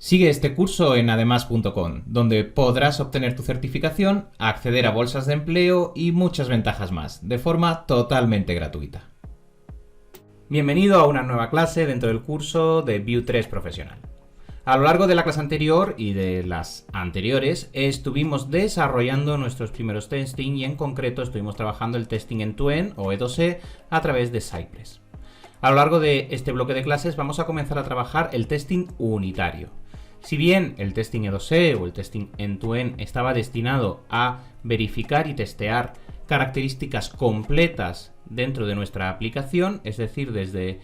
Sigue este curso en además.com, donde podrás obtener tu certificación, acceder a bolsas de empleo y muchas ventajas más, de forma totalmente gratuita. Bienvenido a una nueva clase dentro del curso de Vue 3 Profesional. A lo largo de la clase anterior y de las anteriores estuvimos desarrollando nuestros primeros testing y en concreto estuvimos trabajando el testing end-to-end o E2E a través de Cypress. A lo largo de este bloque de clases vamos a comenzar a trabajar el testing unitario. Si bien el testing E2E o el testing end-to-end estaba destinado a verificar y testear características completas dentro de nuestra aplicación, es decir, desde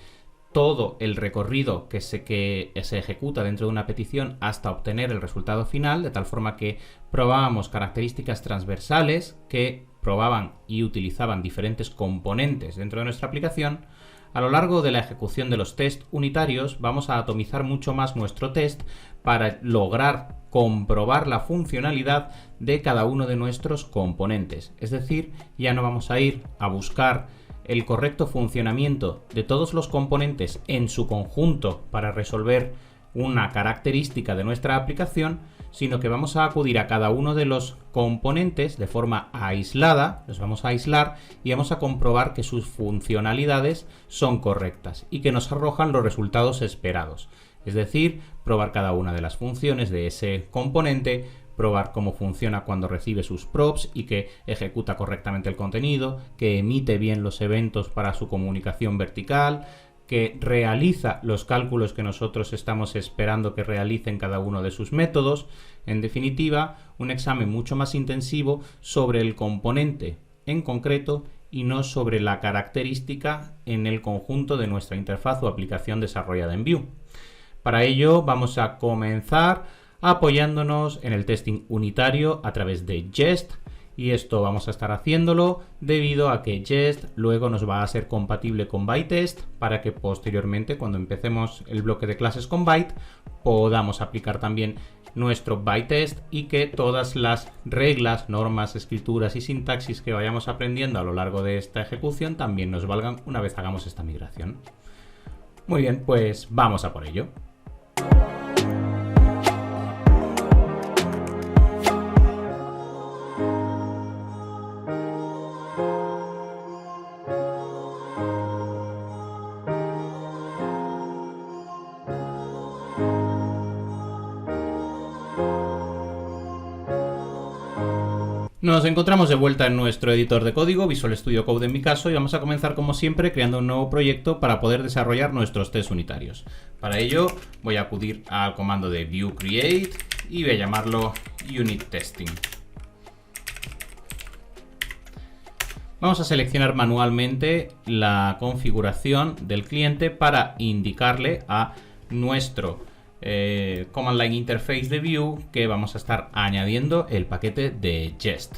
todo el recorrido que se ejecuta dentro de una petición hasta obtener el resultado final, de tal forma que probábamos características transversales que probaban y utilizaban diferentes componentes dentro de nuestra aplicación. A lo largo de la ejecución de los test unitarios vamos a atomizar mucho más nuestro test para lograr comprobar la funcionalidad de cada uno de nuestros componentes. Es decir, ya no vamos a ir a buscar el correcto funcionamiento de todos los componentes en su conjunto para resolver una característica de nuestra aplicación, sino que vamos a acudir a cada uno de los componentes de forma aislada, los vamos a aislar y vamos a comprobar que sus funcionalidades son correctas y que nos arrojan los resultados esperados. Es decir, probar cada una de las funciones de ese componente, probar cómo funciona cuando recibe sus props y que ejecuta correctamente el contenido, que emite bien los eventos para su comunicación vertical, que realiza los cálculos que nosotros estamos esperando que realicen cada uno de sus métodos. En definitiva, un examen mucho más intensivo sobre el componente en concreto y no sobre la característica en el conjunto de nuestra interfaz o aplicación desarrollada en Vue. Para ello vamos a comenzar apoyándonos en el testing unitario a través de Jest. Y esto vamos a estar haciéndolo debido a que Jest luego nos va a ser compatible con Bytest para que posteriormente, cuando empecemos el bloque de clases con Byte, podamos aplicar también nuestro Bytest y que todas las reglas, normas, escrituras y sintaxis que vayamos aprendiendo a lo largo de esta ejecución también nos valgan una vez hagamos esta migración. Muy bien, pues vamos a por ello. Nos encontramos de vuelta en nuestro editor de código, Visual Studio Code en mi caso, y vamos a comenzar como siempre creando un nuevo proyecto para poder desarrollar nuestros tests unitarios. Para ello voy a acudir al comando de Vue Create y voy a llamarlo Unit Testing. Vamos a seleccionar manualmente la configuración del cliente para indicarle a nuestro Command Line Interface de Vue que vamos a estar añadiendo el paquete de Jest.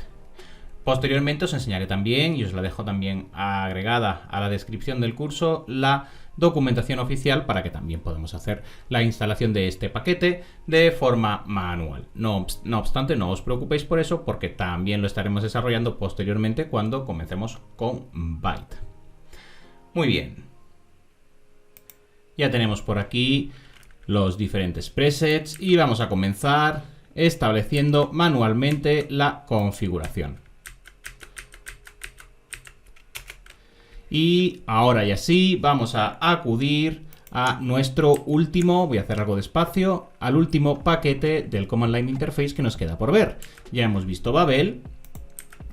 Posteriormente os enseñaré también, y os la dejo también agregada a la descripción del curso, la documentación oficial para que también podamos hacer la instalación de este paquete de forma manual. No obstante, no os preocupéis por eso porque también lo estaremos desarrollando posteriormente cuando comencemos con Byte. Muy bien. Ya tenemos por aquí los diferentes presets y vamos a comenzar estableciendo manualmente la configuración. Y ahora ya sí, vamos a acudir a nuestro último, voy a hacer algo despacio, al último paquete del Command Line Interface que nos queda por ver. Ya hemos visto Babel,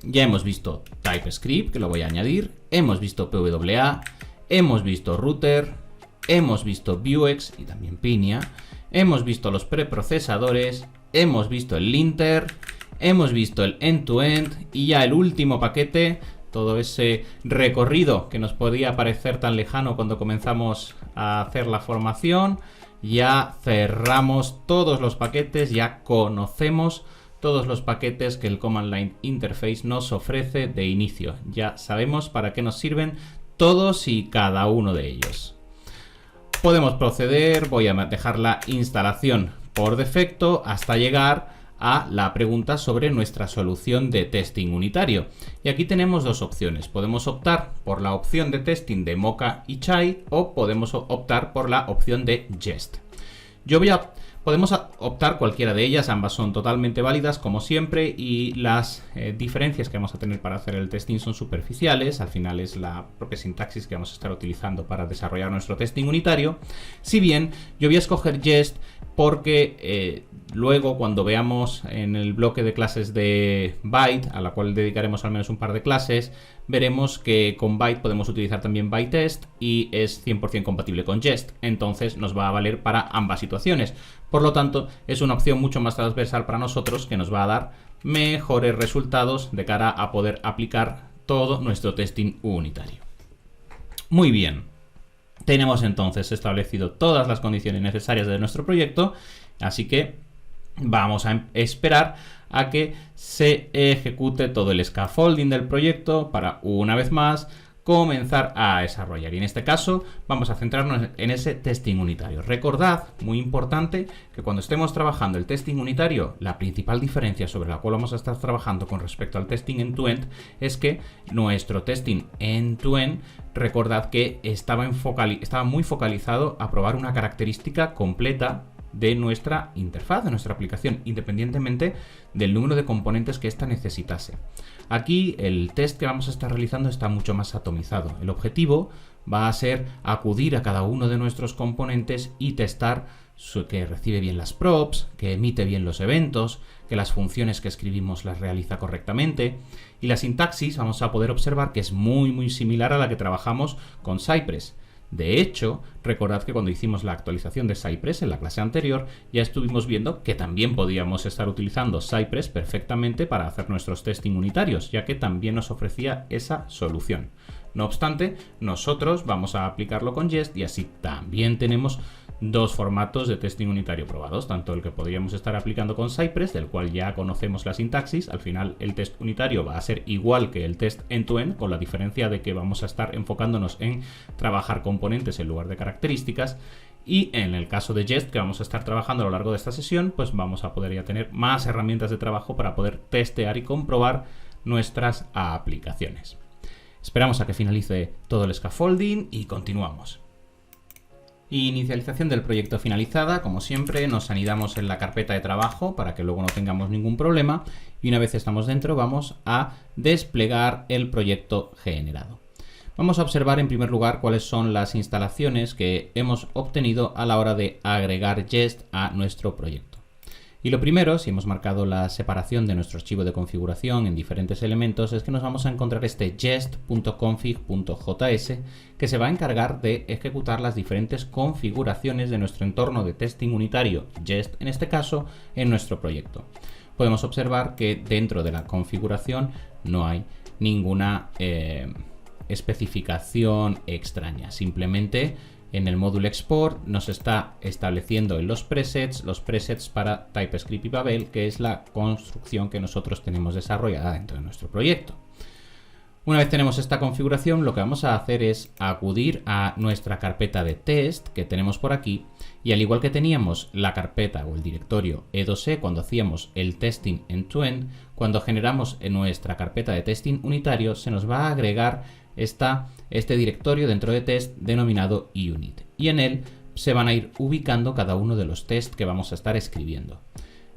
ya hemos visto TypeScript, que lo voy a añadir, hemos visto PWA, hemos visto Router, hemos visto Vuex y también Pinia, hemos visto los preprocesadores, hemos visto el linter, hemos visto el end-to-end y ya el último paquete, todo ese recorrido que nos podía parecer tan lejano cuando comenzamos a hacer la formación. Ya cerramos todos los paquetes, ya conocemos todos los paquetes que el Command Line Interface nos ofrece de inicio. Ya sabemos para qué nos sirven todos y cada uno de ellos. Podemos proceder, voy a dejar la instalación por defecto hasta llegar a la pregunta sobre nuestra solución de testing unitario. Y aquí tenemos dos opciones. Podemos optar por la opción de testing de Mocha y Chai o podemos optar por la opción de Jest. Yo voy a Podemos optar cualquiera de ellas, ambas son totalmente válidas como siempre, y las diferencias que vamos a tener para hacer el testing son superficiales. Al final es la propia sintaxis que vamos a estar utilizando para desarrollar nuestro testing unitario. Si bien yo voy a escoger Jest porque luego, cuando veamos en el bloque de clases de Byte, a la cual dedicaremos al menos un par de clases, veremos que con Byte podemos utilizar también ByteTest y es 100% compatible con Jest. Entonces nos va a valer para ambas situaciones. Por lo tanto, es una opción mucho más transversal para nosotros que nos va a dar mejores resultados de cara a poder aplicar todo nuestro testing unitario. Muy bien. Tenemos entonces establecido todas las condiciones necesarias de nuestro proyecto, así que vamos a esperar a que se ejecute todo el scaffolding del proyecto para, una vez más, comenzar a desarrollar. Y en este caso vamos a centrarnos en ese testing unitario. Recordad, muy importante, que cuando estemos trabajando el testing unitario, la principal diferencia sobre la cual vamos a estar trabajando con respecto al testing end-to-end es que nuestro testing end-to-end, recordad que estaba muy focalizado a probar una característica completa de nuestra interfaz, de nuestra aplicación, independientemente del número de componentes que ésta necesitase. Aquí el test que vamos a estar realizando está mucho más atomizado. El objetivo va a ser acudir a cada uno de nuestros componentes y testar que recibe bien las props, que emite bien los eventos, que las funciones que escribimos las realiza correctamente. Y la sintaxis vamos a poder observar que es muy similar a la que trabajamos con Cypress. De hecho, recordad que cuando hicimos la actualización de Cypress en la clase anterior, ya estuvimos viendo que también podíamos estar utilizando Cypress perfectamente para hacer nuestros testing unitarios, ya que también nos ofrecía esa solución. No obstante, nosotros vamos a aplicarlo con Jest y así también tenemos dos formatos de testing unitario probados, tanto el que podríamos estar aplicando con Cypress, del cual ya conocemos la sintaxis. Al final el test unitario va a ser igual que el test end-to-end, con la diferencia de que vamos a estar enfocándonos en trabajar componentes en lugar de características. Y en el caso de Jest, que vamos a estar trabajando a lo largo de esta sesión, pues vamos a poder ya tener más herramientas de trabajo para poder testear y comprobar nuestras aplicaciones. Esperamos a que finalice todo el scaffolding y continuamos. Inicialización del proyecto finalizada. Como siempre, nos anidamos en la carpeta de trabajo para que luego no tengamos ningún problema, y una vez estamos dentro vamos a desplegar el proyecto generado. Vamos a observar en primer lugar cuáles son las instalaciones que hemos obtenido a la hora de agregar Jest a nuestro proyecto. Y lo primero, si hemos marcado la separación de nuestro archivo de configuración en diferentes elementos, es que nos vamos a encontrar este jest.config.js, que se va a encargar de ejecutar las diferentes configuraciones de nuestro entorno de testing unitario, Jest en este caso, en nuestro proyecto. Podemos observar que dentro de la configuración no hay ninguna especificación extraña, simplemente en el módulo export nos está estableciendo en los presets para TypeScript y Babel, que es la construcción que nosotros tenemos desarrollada dentro de nuestro proyecto. Una vez tenemos esta configuración, lo que vamos a hacer es acudir a nuestra carpeta de test que tenemos por aquí, y al igual que teníamos la carpeta o el directorio E2E cuando hacíamos el testing end-to-end, cuando generamos en nuestra carpeta de testing unitario se nos va a agregar este directorio dentro de test denominado unit, y en él se van a ir ubicando cada uno de los tests que vamos a estar escribiendo.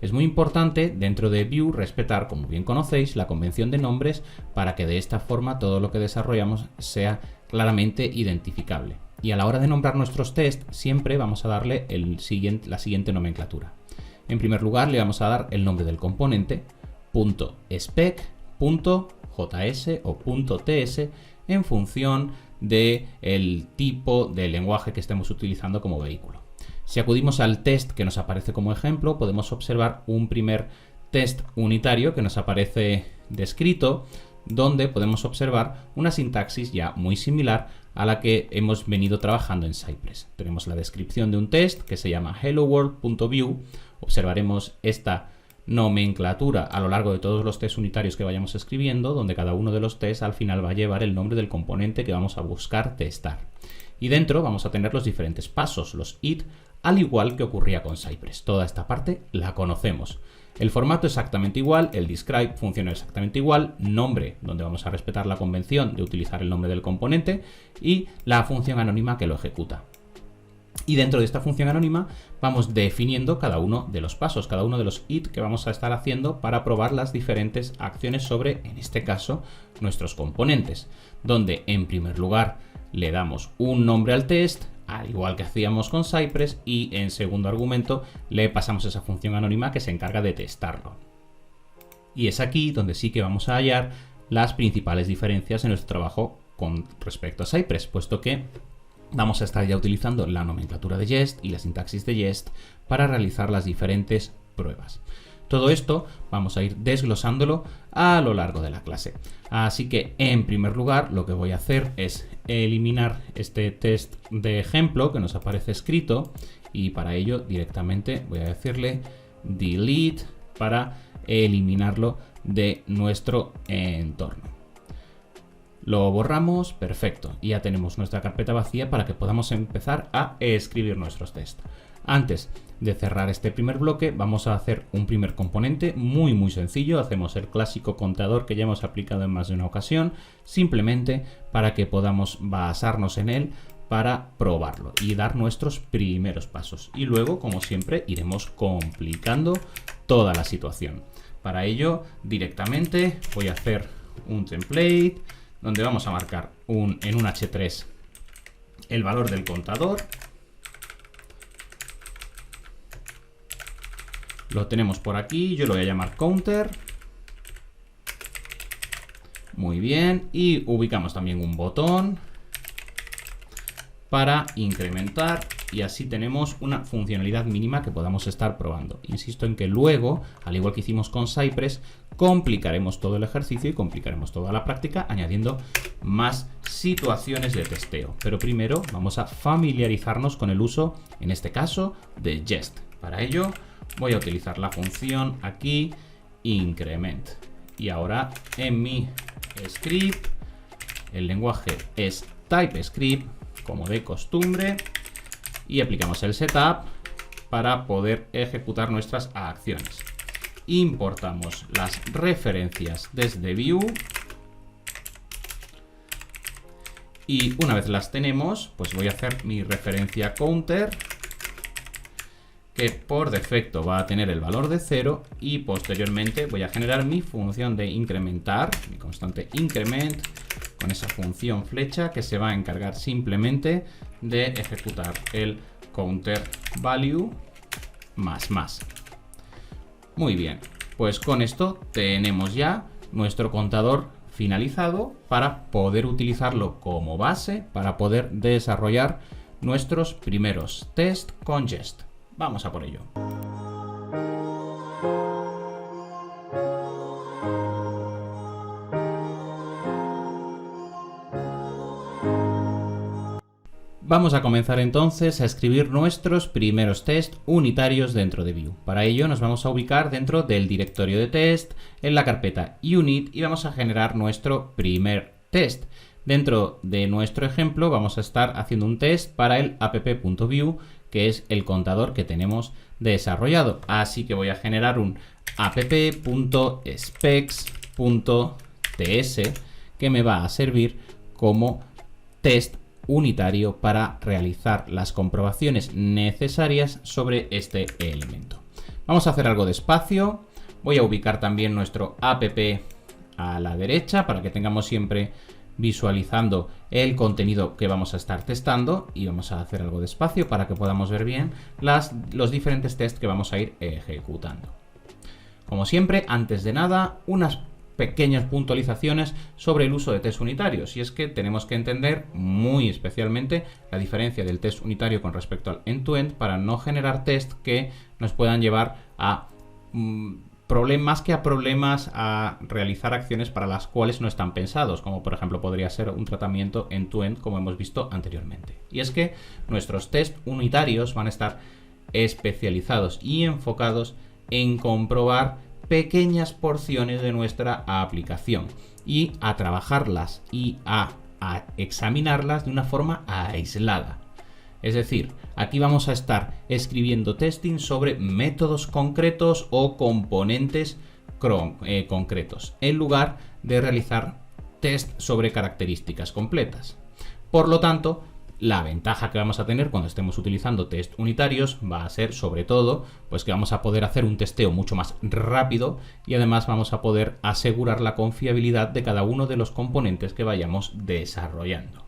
Es muy importante dentro de Vue respetar, como bien conocéis, la convención de nombres para que de esta forma todo lo que desarrollamos sea claramente identificable. Y a la hora de nombrar nuestros tests siempre vamos a darle la siguiente nomenclatura. En primer lugar le vamos a dar el nombre del componente, .spec, .js o .ts, en función del tipo de lenguaje que estemos utilizando como vehículo. Si acudimos al test que nos aparece como ejemplo, podemos observar un primer test unitario que nos aparece descrito, donde podemos observar una sintaxis ya muy similar a la que hemos venido trabajando en Cypress. Tenemos la descripción de un test que se llama helloworld.view. Observaremos esta nomenclatura a lo largo de todos los tests unitarios que vayamos escribiendo, donde cada uno de los tests al final va a llevar el nombre del componente que vamos a buscar testar. Y dentro vamos a tener los diferentes pasos, los it, al igual que ocurría con Cypress. Toda esta parte la conocemos. El formato exactamente igual, el describe funciona exactamente igual, nombre, donde vamos a respetar la convención de utilizar el nombre del componente, y la función anónima que lo ejecuta. Y dentro de esta función anónima vamos definiendo cada uno de los pasos, cada uno de los it que vamos a estar haciendo para probar las diferentes acciones sobre, en este caso, nuestros componentes. Donde en primer lugar le damos un nombre al test, al igual que hacíamos con Cypress, y en segundo argumento le pasamos esa función anónima que se encarga de testarlo. Y es aquí donde sí que vamos a hallar las principales diferencias en nuestro trabajo con respecto a Cypress, puesto que vamos a estar ya utilizando la nomenclatura de Jest y la sintaxis de Jest para realizar las diferentes pruebas. Todo esto vamos a ir desglosándolo a lo largo de la clase. Así que en primer lugar lo que voy a hacer es eliminar este test de ejemplo que nos aparece escrito, y para ello directamente voy a decirle delete para eliminarlo de nuestro entorno. Lo borramos, perfecto, y ya tenemos nuestra carpeta vacía para que podamos empezar a escribir nuestros tests. Antes de cerrar este primer bloque, vamos a hacer un primer componente muy sencillo. Hacemos el clásico contador que ya hemos aplicado en más de una ocasión, simplemente para que podamos basarnos en él para probarlo y dar nuestros primeros pasos. Y luego, como siempre, iremos complicando toda la situación. Para ello, directamente voy a hacer un template donde vamos a marcar en un H3 el valor del contador. Lo tenemos por aquí, yo lo voy a llamar counter. Muy bien, y ubicamos también un botón para incrementar, y así tenemos una funcionalidad mínima que podamos estar probando. Insisto en que luego, al igual que hicimos con Cypress, complicaremos todo el ejercicio y complicaremos toda la práctica añadiendo más situaciones de testeo. Pero primero vamos a familiarizarnos con el uso, en este caso, de Jest. Para ello voy a utilizar la función aquí increment. Y ahora en mi script el lenguaje es TypeScript, como de costumbre, y aplicamos el setup para poder ejecutar nuestras acciones. Importamos las referencias desde Vue y una vez las tenemos, pues voy a hacer mi referencia counter, que por defecto va a tener el valor de 0, y posteriormente voy a generar mi función de incrementar, mi constante increment, con esa función flecha que se va a encargar simplemente de ejecutar el counter value más. Muy bien, pues con esto tenemos ya nuestro contador finalizado para poder utilizarlo como base para poder desarrollar nuestros primeros test con Jest. Vamos a por ello. Vamos a comenzar entonces a escribir nuestros primeros test unitarios dentro de Vue. Para ello nos vamos a ubicar dentro del directorio de test, en la carpeta unit, y vamos a generar nuestro primer test. Dentro de nuestro ejemplo vamos a estar haciendo un test para el app.vue, que es el contador que tenemos desarrollado. Así que voy a generar un app.specs.ts que me va a servir como test unitario para realizar las comprobaciones necesarias sobre este elemento. Vamos a hacer algo de espacio. Voy a ubicar también nuestro app a la derecha para que tengamos siempre visualizando el contenido que vamos a estar testando, y vamos a hacer algo de espacio para que podamos ver bien los diferentes tests que vamos a ir ejecutando. Como siempre, antes de nada, unas pequeñas puntualizaciones sobre el uso de test unitarios, y es que tenemos que entender muy especialmente la diferencia del test unitario con respecto al end-to-end para no generar test que nos puedan llevar a problemas a realizar acciones para las cuales no están pensados, como por ejemplo podría ser un tratamiento end-to-end como hemos visto anteriormente. Y es que nuestros test unitarios van a estar especializados y enfocados en comprobar pequeñas porciones de nuestra aplicación y a trabajarlas y a examinarlas de una forma aislada. Es decir, aquí vamos a estar escribiendo testing sobre métodos concretos o componentes concretos, en lugar de realizar test sobre características completas. Por lo tanto, La ventaja que vamos a tener cuando estemos utilizando test unitarios va a ser, sobre todo, pues que vamos a poder hacer un testeo mucho más rápido y además vamos a poder asegurar la confiabilidad de cada uno de los componentes que vayamos desarrollando.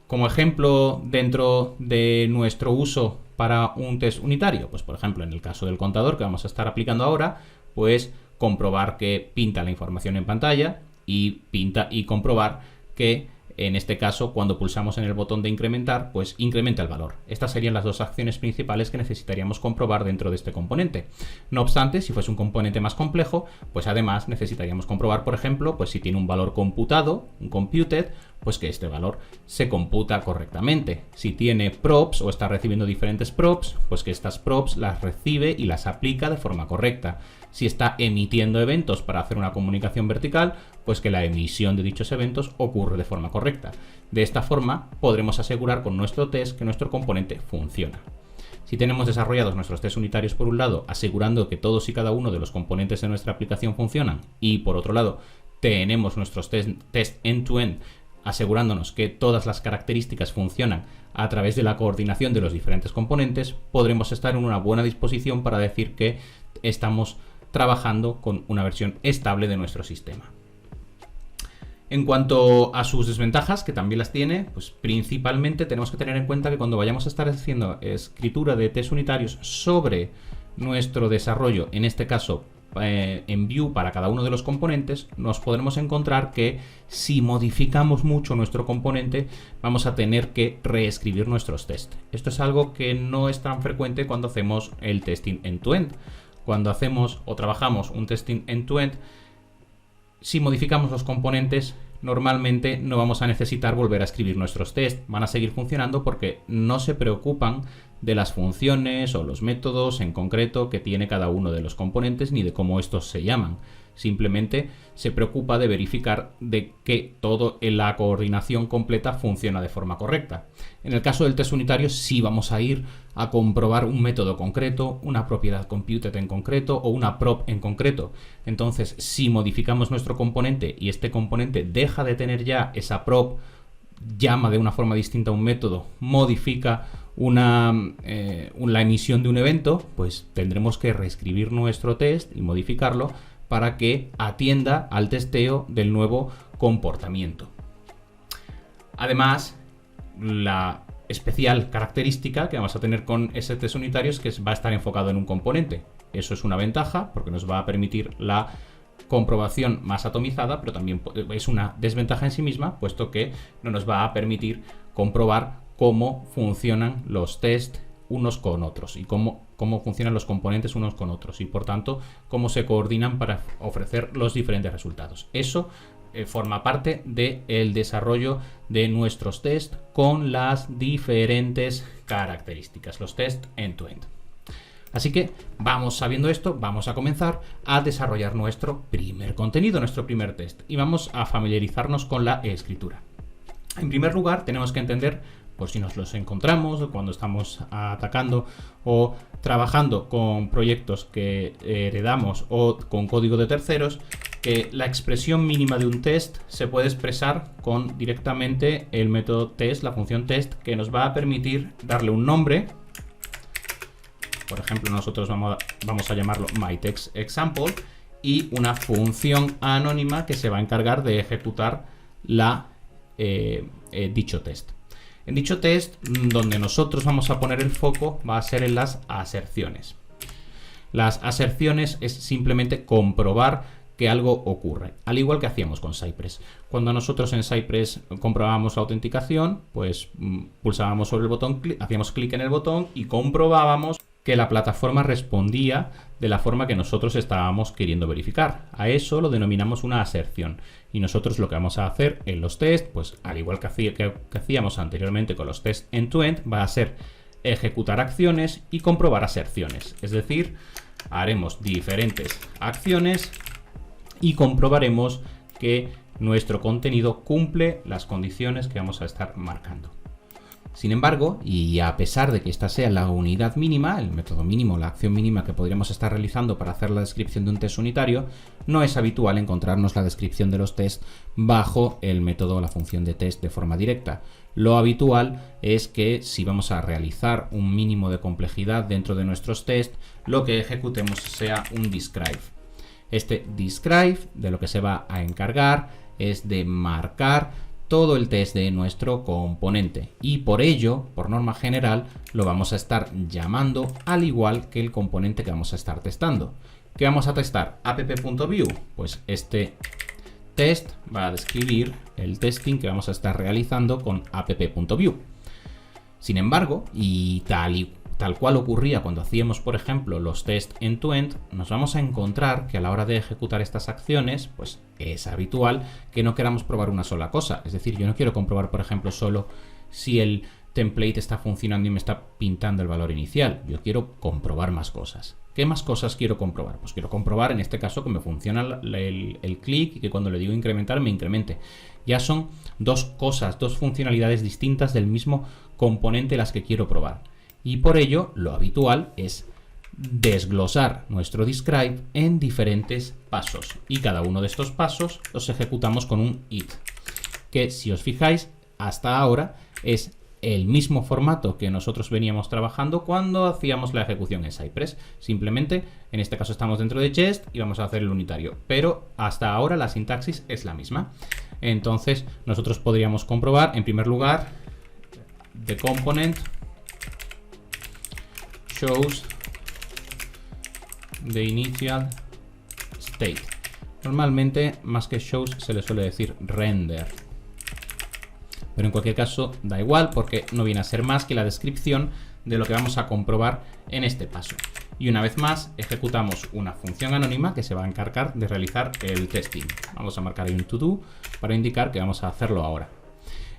Como ejemplo, dentro de nuestro uso para un test unitario, pues por ejemplo en el caso del contador que vamos a estar aplicando ahora, pues comprobar que pinta la información en pantalla y comprobar que en este caso, cuando pulsamos en el botón de incrementar, pues incrementa el valor. Estas serían las dos acciones principales que necesitaríamos comprobar dentro de este componente. No obstante, si fuese un componente más complejo, pues además necesitaríamos comprobar, por ejemplo, pues si tiene un valor computado, un computed, pues que este valor se computa correctamente. Si tiene props o está recibiendo diferentes props, pues que estas props las recibe y las aplica de forma correcta. Si está emitiendo eventos para hacer una comunicación vertical, pues que la emisión de dichos eventos ocurre de forma correcta. De esta forma podremos asegurar con nuestro test que nuestro componente funciona. Si tenemos desarrollados nuestros tests unitarios por un lado, asegurando que todos y cada uno de los componentes de nuestra aplicación funcionan, y por otro lado tenemos nuestros test end-to-end asegurándonos que todas las características funcionan a través de la coordinación de los diferentes componentes, podremos estar en una buena disposición para decir que estamos trabajando con una versión estable de nuestro sistema. En cuanto a sus desventajas, que también las tiene, pues principalmente tenemos que tener en cuenta que cuando vayamos a estar haciendo escritura de test unitarios sobre nuestro desarrollo, en este caso en Vue para cada uno de los componentes, nos podremos encontrar que si modificamos mucho nuestro componente vamos a tener que reescribir nuestros tests. Esto es algo que no es tan frecuente cuando hacemos el testing end-to-end. Cuando hacemos o trabajamos un testing end-to-end, si modificamos los componentes, normalmente no vamos a necesitar volver a escribir nuestros tests. Van a seguir funcionando porque no se preocupan de las funciones o los métodos en concreto que tiene cada uno de los componentes ni de cómo estos se llaman. Simplemente se preocupa de verificar de que todo en la coordinación completa funciona de forma correcta. En el caso del test unitario sí vamos a ir a comprobar un método concreto, una propiedad computed en concreto o una prop en concreto. Entonces, si modificamos nuestro componente y este componente deja de tener ya esa prop, llama de una forma distinta a un método, modifica la emisión de un evento, pues tendremos que reescribir nuestro test y modificarlo para que atienda al testeo del nuevo comportamiento. Además, la especial característica que vamos a tener con ese test unitario es que va a estar enfocado en un componente. Eso es una ventaja porque nos va a permitir la comprobación más atomizada, pero también es una desventaja en sí misma, puesto que no nos va a permitir comprobar cómo funcionan los tests unos con otros y cómo funcionan los componentes unos con otros y por tanto cómo se coordinan para ofrecer los diferentes resultados. Eso forma parte del desarrollo de nuestros tests con las diferentes características, los tests end-to-end. Así que vamos sabiendo esto, vamos a comenzar a desarrollar nuestro primer contenido, nuestro primer test y vamos a familiarizarnos con la escritura. En primer lugar, tenemos que entender, por si nos los encontramos cuando estamos atacando o trabajando con proyectos que heredamos o con código de terceros, que la expresión mínima de un test se puede expresar con directamente el método test, la función test, que nos va a permitir darle un nombre. Por ejemplo, nosotros vamos a llamarlo myTextExample y una función anónima que se va a encargar de ejecutar dicho test. En dicho test, donde nosotros vamos a poner el foco va a ser en las aserciones. Las aserciones es simplemente comprobar que algo ocurre, al igual que hacíamos con Cypress. Cuando nosotros en Cypress comprobábamos la autenticación, pues pulsábamos sobre el botón, hacíamos clic en el botón y comprobábamos que la plataforma respondía de la forma que nosotros estábamos queriendo verificar. A eso lo denominamos una aserción. Y nosotros lo que vamos a hacer en los tests, pues al igual que hacíamos anteriormente con los tests end-to-end, va a ser ejecutar acciones y comprobar aserciones. Es decir, haremos diferentes acciones y comprobaremos que nuestro contenido cumple las condiciones que vamos a estar marcando. Sin embargo, y a pesar de que esta sea la unidad mínima, el método mínimo, la acción mínima que podríamos estar realizando para hacer la descripción de un test unitario, no es habitual encontrarnos la descripción de los tests bajo el método o la función de test de forma directa. Lo habitual es que si vamos a realizar un mínimo de complejidad dentro de nuestros tests, lo que ejecutemos sea un describe. Este describe de lo que se va a encargar es de marcar todo el test de nuestro componente y por ello, por norma general, lo vamos a estar llamando al igual que el componente que vamos a estar testando. ¿Qué vamos a testar? app.view. Pues este test va a describir el testing que vamos a estar realizando con app.view. Sin embargo, y tal cual ocurría cuando hacíamos, por ejemplo, los test end-to-end, nos vamos a encontrar que a la hora de ejecutar estas acciones, pues es habitual que no queramos probar una sola cosa. Es decir, yo no quiero comprobar, por ejemplo, solo si el template está funcionando y me está pintando el valor inicial. Yo quiero comprobar más cosas. ¿Qué más cosas quiero comprobar? Pues quiero comprobar, en este caso, que me funciona el clic y que cuando le digo incrementar, me incremente. Ya son dos cosas, dos funcionalidades distintas del mismo componente las que quiero probar. Y por ello, lo habitual es desglosar nuestro describe en diferentes pasos. Y cada uno de estos pasos los ejecutamos con un it. Que si os fijáis, hasta ahora es el mismo formato que nosotros veníamos trabajando cuando hacíamos la ejecución en Cypress. Simplemente, en este caso estamos dentro de Jest y vamos a hacer el unitario. Pero hasta ahora la sintaxis es la misma. Entonces, nosotros podríamos comprobar, en primer lugar, the component shows the initial state. Normalmente, más que shows, se le suele decir render. Pero en cualquier caso, da igual porque no viene a ser más que la descripción de lo que vamos a comprobar en este paso. Y una vez más, ejecutamos una función anónima que se va a encargar de realizar el testing. Vamos a marcar ahí un to-do para indicar que vamos a hacerlo ahora.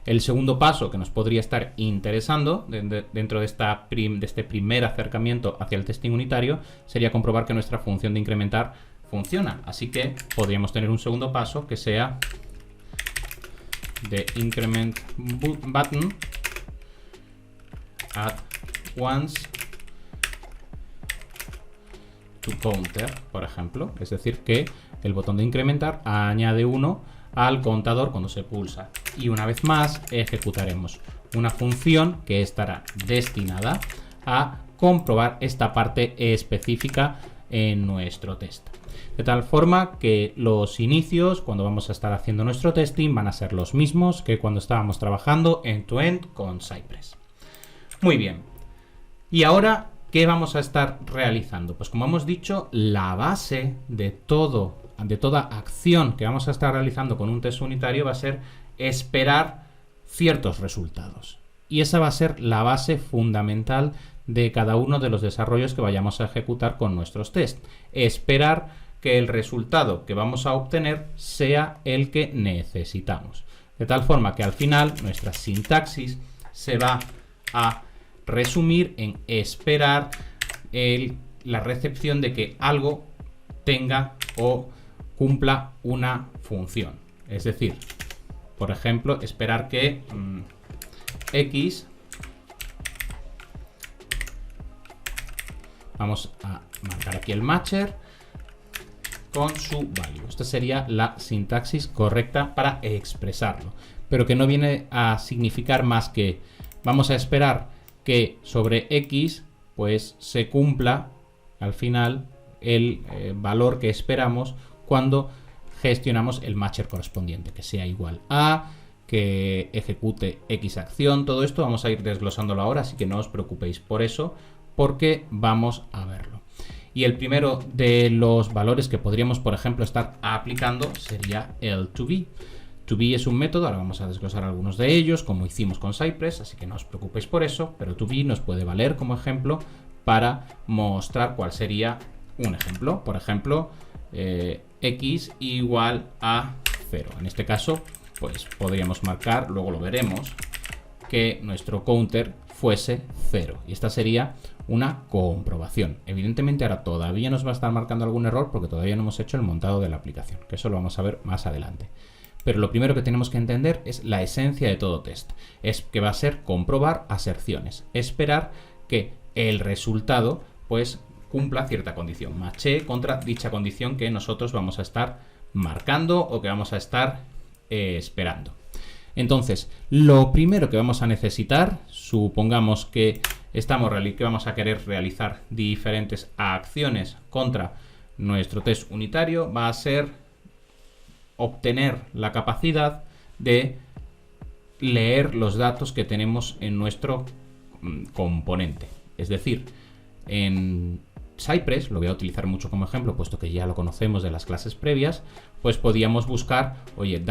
El segundo paso que nos podría estar interesando dentro de este primer acercamiento hacia el testing unitario sería comprobar que nuestra función de incrementar funciona. Así que podríamos tener un segundo paso que sea de increment button add once to counter, por ejemplo. Es decir, que el botón de incrementar añade 1 al contador cuando se pulsa. Y una vez más ejecutaremos una función que estará destinada a comprobar esta parte específica en nuestro test. De tal forma que los inicios, cuando vamos a estar haciendo nuestro testing, van a ser los mismos que cuando estábamos trabajando end-to-end con Cypress. Muy bien. Y ahora, ¿qué vamos a estar realizando? Pues como hemos dicho, la base de toda acción que vamos a estar realizando con un test unitario va a ser esperar ciertos resultados. Y esa va a ser la base fundamental de cada uno de los desarrollos que vayamos a ejecutar con nuestros tests. Esperar que el resultado que vamos a obtener sea el que necesitamos. De tal forma que al final nuestra sintaxis se va a resumir en esperar la recepción de que algo tenga o cumpla una función. Es decir, por ejemplo, esperar que X, vamos a marcar aquí el matcher con su value. Esta sería la sintaxis correcta para expresarlo, pero que no viene a significar más que vamos a esperar que sobre X pues se cumpla al final el valor que esperamos cuando gestionamos el matcher correspondiente, que sea igual a, que ejecute X acción. Todo esto vamos a ir desglosándolo ahora, así que no os preocupéis por eso, porque vamos a verlo. Y el primero de los valores que podríamos, por ejemplo, estar aplicando sería el toBe. toBe es un método, ahora vamos a desglosar algunos de ellos, como hicimos con Cypress, así que no os preocupéis por eso, pero toBe nos puede valer como ejemplo para mostrar cuál sería un ejemplo. Por ejemplo, X igual a 0. En este caso, pues podríamos marcar, luego lo veremos, que nuestro counter fuese 0. Y esta sería una comprobación. Evidentemente ahora todavía nos va a estar marcando algún error porque todavía no hemos hecho el montado de la aplicación, que eso lo vamos a ver más adelante. Pero lo primero que tenemos que entender es la esencia de todo test. Es que va a ser comprobar aserciones, esperar que el resultado pues cumpla cierta condición, matche contra dicha condición que nosotros vamos a estar marcando o que vamos a estar esperando. Entonces, lo primero que vamos a necesitar, supongamos que vamos a querer realizar diferentes acciones contra nuestro test unitario, va a ser obtener la capacidad de leer los datos que tenemos en nuestro componente. Es decir, en Cypress, lo voy a utilizar mucho como ejemplo, puesto que ya lo conocemos de las clases previas, pues podíamos buscar, oye,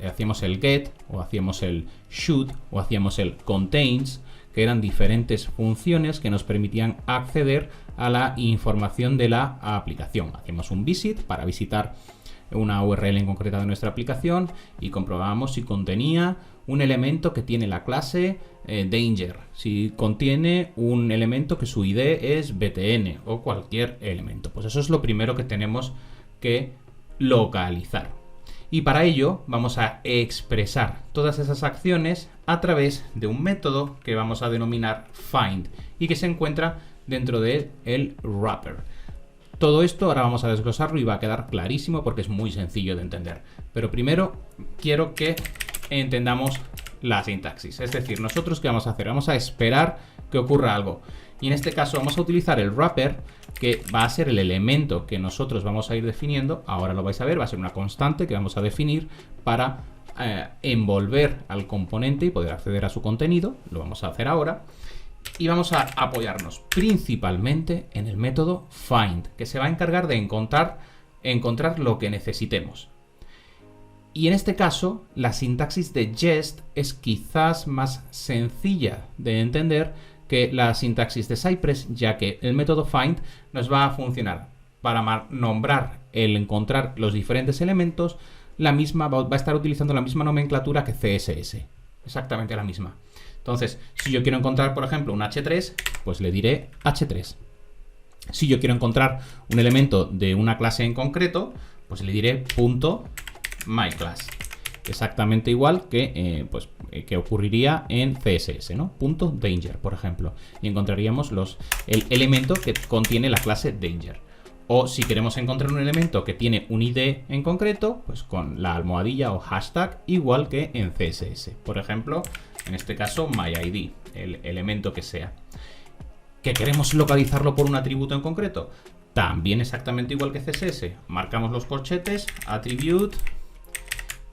hacíamos el get, o hacíamos el should, o hacíamos el contains, que eran diferentes funciones que nos permitían acceder a la información de la aplicación. Hacíamos un visit para visitar una URL en concreta de nuestra aplicación y comprobábamos si contenía un elemento que tiene la clase danger, si contiene un elemento que su ID es btn o cualquier elemento. Pues eso es lo primero que tenemos que localizar. Y para ello vamos a expresar todas esas acciones a través de un método que vamos a denominar find y que se encuentra dentro del wrapper. Todo esto ahora vamos a desglosarlo y va a quedar clarísimo porque es muy sencillo de entender. Pero primero quiero que entendamos la sintaxis. Es decir, nosotros ¿qué vamos a hacer? Vamos a esperar que ocurra algo. Y en este caso vamos a utilizar el wrapper, que va a ser el elemento que nosotros vamos a ir definiendo. Ahora lo vais a ver, va a ser una constante que vamos a definir para envolver al componente y poder acceder a su contenido. Lo vamos a hacer ahora. Y vamos a apoyarnos principalmente en el método find, que se va a encargar de encontrar lo que necesitemos. Y en este caso, la sintaxis de Jest es quizás más sencilla de entender que la sintaxis de Cypress, ya que el método find nos va a funcionar para nombrar el encontrar los diferentes elementos. La misma va a estar utilizando la misma nomenclatura que CSS, exactamente la misma. Entonces, si yo quiero encontrar, por ejemplo, un h3, pues le diré h3. Si yo quiero encontrar un elemento de una clase en concreto, pues le diré .myClass. Exactamente igual que, que ocurriría en CSS, ¿no? .danger, por ejemplo. Y encontraríamos el elemento que contiene la clase danger. O si queremos encontrar un elemento que tiene un ID en concreto, pues con la almohadilla o hashtag, igual que en CSS. Por ejemplo, en este caso, myID, el elemento que sea. ¿Que queremos localizarlo por un atributo en concreto? También exactamente igual que CSS. Marcamos los corchetes, attribute,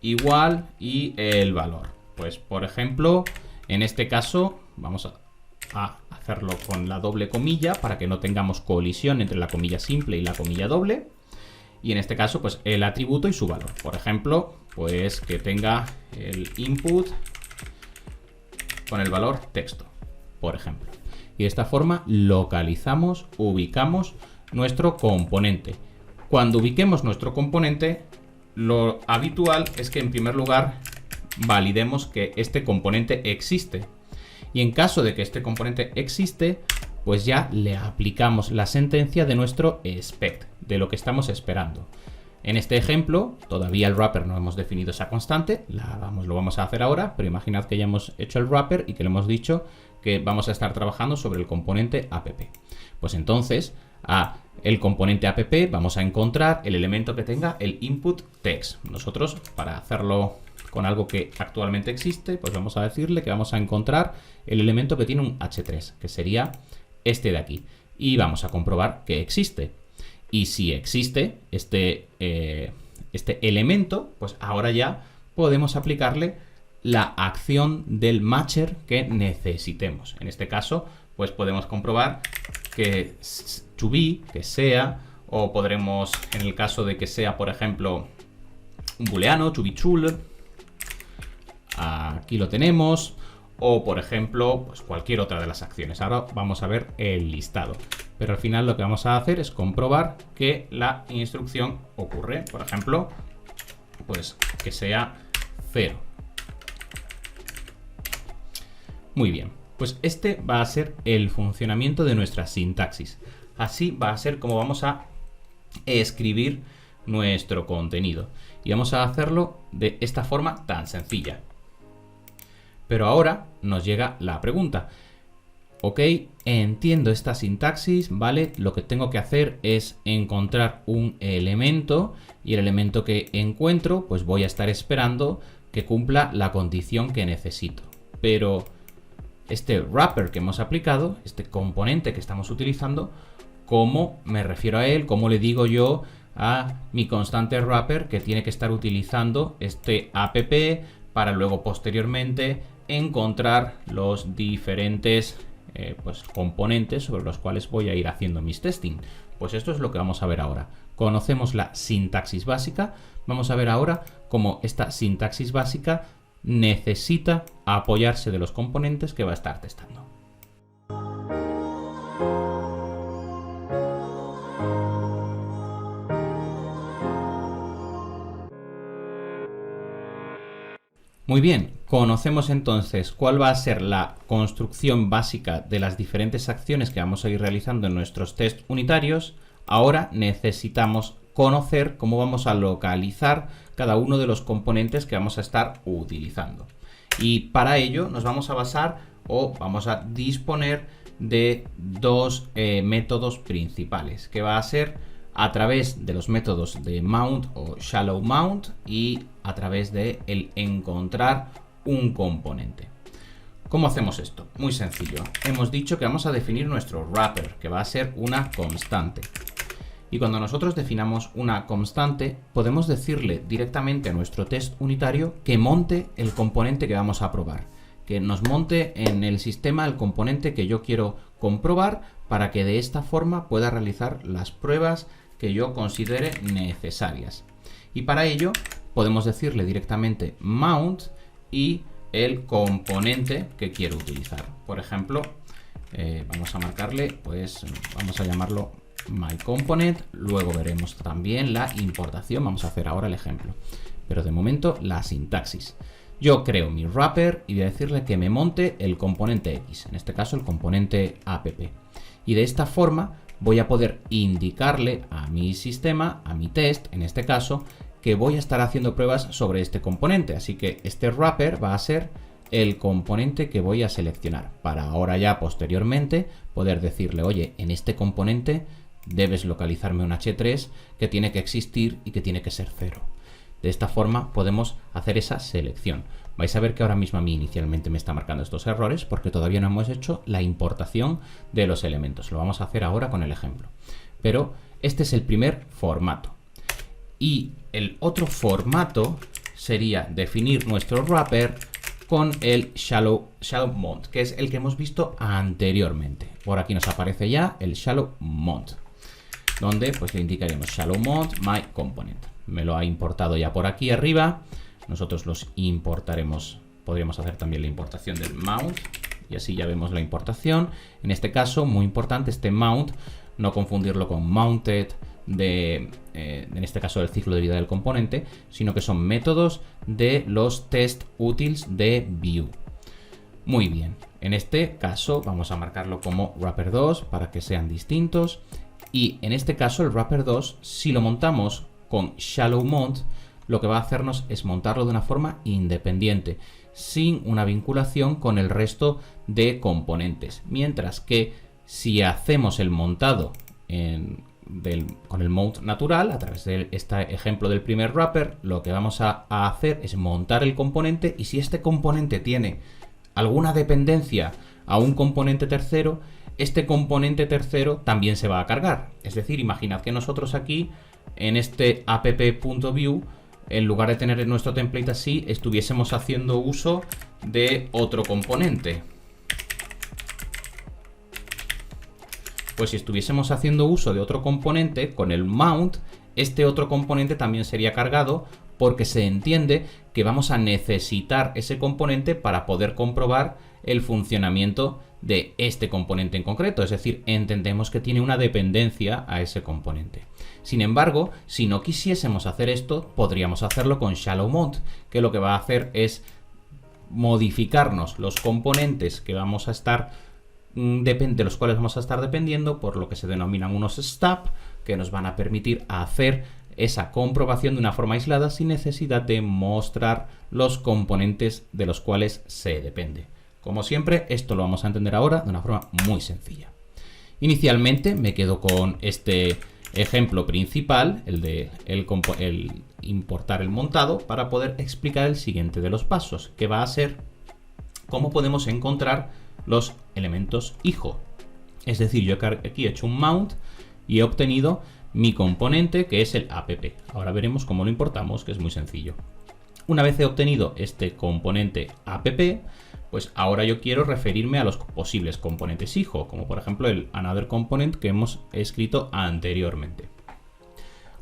igual y el valor. Pues, por ejemplo, en este caso, vamos a hacerlo con la doble comilla para que no tengamos colisión entre la comilla simple y la comilla doble. Y en este caso, pues el atributo y su valor. Por ejemplo, pues que tenga el input con el valor texto, por ejemplo. Y de esta forma localizamos, ubicamos nuestro componente. Cuando ubiquemos nuestro componente, lo habitual es que en primer lugar validemos que este componente existe. Y en caso de que este componente existe, pues ya le aplicamos la sentencia de nuestro expect, de lo que estamos esperando. En este ejemplo, todavía el wrapper no hemos definido esa constante, lo vamos a hacer ahora, pero imaginad que ya hemos hecho el wrapper y que le hemos dicho que vamos a estar trabajando sobre el componente app. Pues entonces, el componente app vamos a encontrar el elemento que tenga el input text. Nosotros, para hacerlo con algo que actualmente existe, pues vamos a decirle que vamos a encontrar el elemento que tiene un h3, que sería este de aquí. Y vamos a comprobar que existe. Y si existe este elemento, pues ahora ya podemos aplicarle la acción del matcher que necesitemos. En este caso, pues podemos comprobar que to be, que sea, o podremos, en el caso de que sea, por ejemplo, un booleano, to be true, aquí lo tenemos, o por ejemplo, pues cualquier otra de las acciones. Ahora vamos a ver el listado. Pero al final lo que vamos a hacer es comprobar que la instrucción ocurre. Por ejemplo, pues que sea 0. Muy bien, pues este va a ser el funcionamiento de nuestra sintaxis. Así va a ser como vamos a escribir nuestro contenido. Y vamos a hacerlo de esta forma tan sencilla. Pero ahora nos llega la pregunta. Ok, entiendo esta sintaxis, ¿vale? Lo que tengo que hacer es encontrar un elemento y el elemento que encuentro, pues voy a estar esperando que cumpla la condición que necesito. Pero este wrapper que hemos aplicado, este componente que estamos utilizando, ¿cómo me refiero a él? ¿Cómo le digo yo a mi constante wrapper que tiene que estar utilizando este app para luego posteriormente encontrar los diferentes componentes sobre los cuales voy a ir haciendo mis testing? Pues esto es lo que vamos a ver ahora. Conocemos la sintaxis básica, vamos a ver ahora cómo esta sintaxis básica necesita apoyarse de los componentes que va a estar testando. Muy bien, conocemos entonces cuál va a ser la construcción básica de las diferentes acciones que vamos a ir realizando en nuestros test unitarios. Ahora necesitamos conocer cómo vamos a localizar cada uno de los componentes que vamos a estar utilizando. Y para ello nos vamos a basar o vamos a disponer de dos métodos principales, que va a ser a través de los métodos de mount o shallow mount y a través de el encontrar un componente. ¿Cómo hacemos esto? Muy sencillo. Hemos dicho que vamos a definir nuestro wrapper, que va a ser una constante. Y cuando nosotros definamos una constante, podemos decirle directamente a nuestro test unitario que monte el componente que vamos a probar, que nos monte en el sistema el componente que yo quiero comprobar para que de esta forma pueda realizar las pruebas que yo considere necesarias. Y para ello podemos decirle directamente mount y el componente que quiero utilizar. Por ejemplo, vamos a marcarle, pues vamos a llamarlo myComponent. Luego veremos también la importación. Vamos a hacer ahora el ejemplo. Pero de momento la sintaxis. Yo creo mi wrapper y voy a decirle que me monte el componente X, en este caso el componente app. Y de esta forma voy a poder indicarle a mi sistema, a mi test, en este caso, que voy a estar haciendo pruebas sobre este componente. Así que este wrapper va a ser el componente que voy a seleccionar para ahora ya posteriormente poder decirle, oye, en este componente debes localizarme un H3 que tiene que existir y que tiene que ser 0. De esta forma podemos hacer esa selección. Vais a ver que ahora mismo a mí inicialmente me está marcando estos errores porque todavía no hemos hecho la importación de los elementos. Lo vamos a hacer ahora con el ejemplo. Pero este es el primer formato. Y el otro formato sería definir nuestro wrapper con el shallow mount, que es el que hemos visto anteriormente. Por aquí nos aparece ya el shallow mount, donde pues le indicaremos shallow mount myComponent. Me lo ha importado ya por aquí arriba. Nosotros los importaremos. Podríamos hacer también la importación del mount y así ya vemos la importación. En este caso, muy importante este mount, no confundirlo con mounted en este caso del ciclo de vida del componente, sino que son métodos de los test utils de Vue. Muy bien, en este caso vamos a marcarlo como wrapper2 para que sean distintos. Y en este caso el wrapper2, si lo montamos con shallow mount, lo que va a hacernos es montarlo de una forma independiente, sin una vinculación con el resto de componentes. Mientras que si hacemos el montado con el mount natural, a través de este ejemplo del primer wrapper, lo que vamos a hacer es montar el componente y si este componente tiene alguna dependencia a un componente tercero, este componente tercero también se va a cargar. Es decir, imaginad que nosotros aquí en este app.view, en lugar de tener nuestro template así, estuviésemos haciendo uso de otro componente. Pues si estuviésemos haciendo uso de otro componente, con el mount, este otro componente también sería cargado porque se entiende que vamos a necesitar ese componente para poder comprobar el funcionamiento de este componente en concreto. Es decir, entendemos que tiene una dependencia a ese componente. Sin embargo, si no quisiésemos hacer esto, podríamos hacerlo con shallow mount, que lo que va a hacer es modificarnos los componentes que vamos a estar de los cuales vamos a estar dependiendo por lo que se denominan unos stub, que nos van a permitir hacer esa comprobación de una forma aislada sin necesidad de mostrar los componentes de los cuales se depende. Como siempre, esto lo vamos a entender ahora de una forma muy sencilla. Inicialmente me quedo con este ejemplo principal, el de el importar el montado, para poder explicar el siguiente de los pasos, que va a ser cómo podemos encontrar los elementos hijo. Es decir, yo aquí he hecho un mount y he obtenido mi componente, que es el app. Ahora veremos cómo lo importamos, que es muy sencillo. Una vez he obtenido este componente app, pues ahora yo quiero referirme a los posibles componentes hijo, como por ejemplo el another component que hemos escrito anteriormente.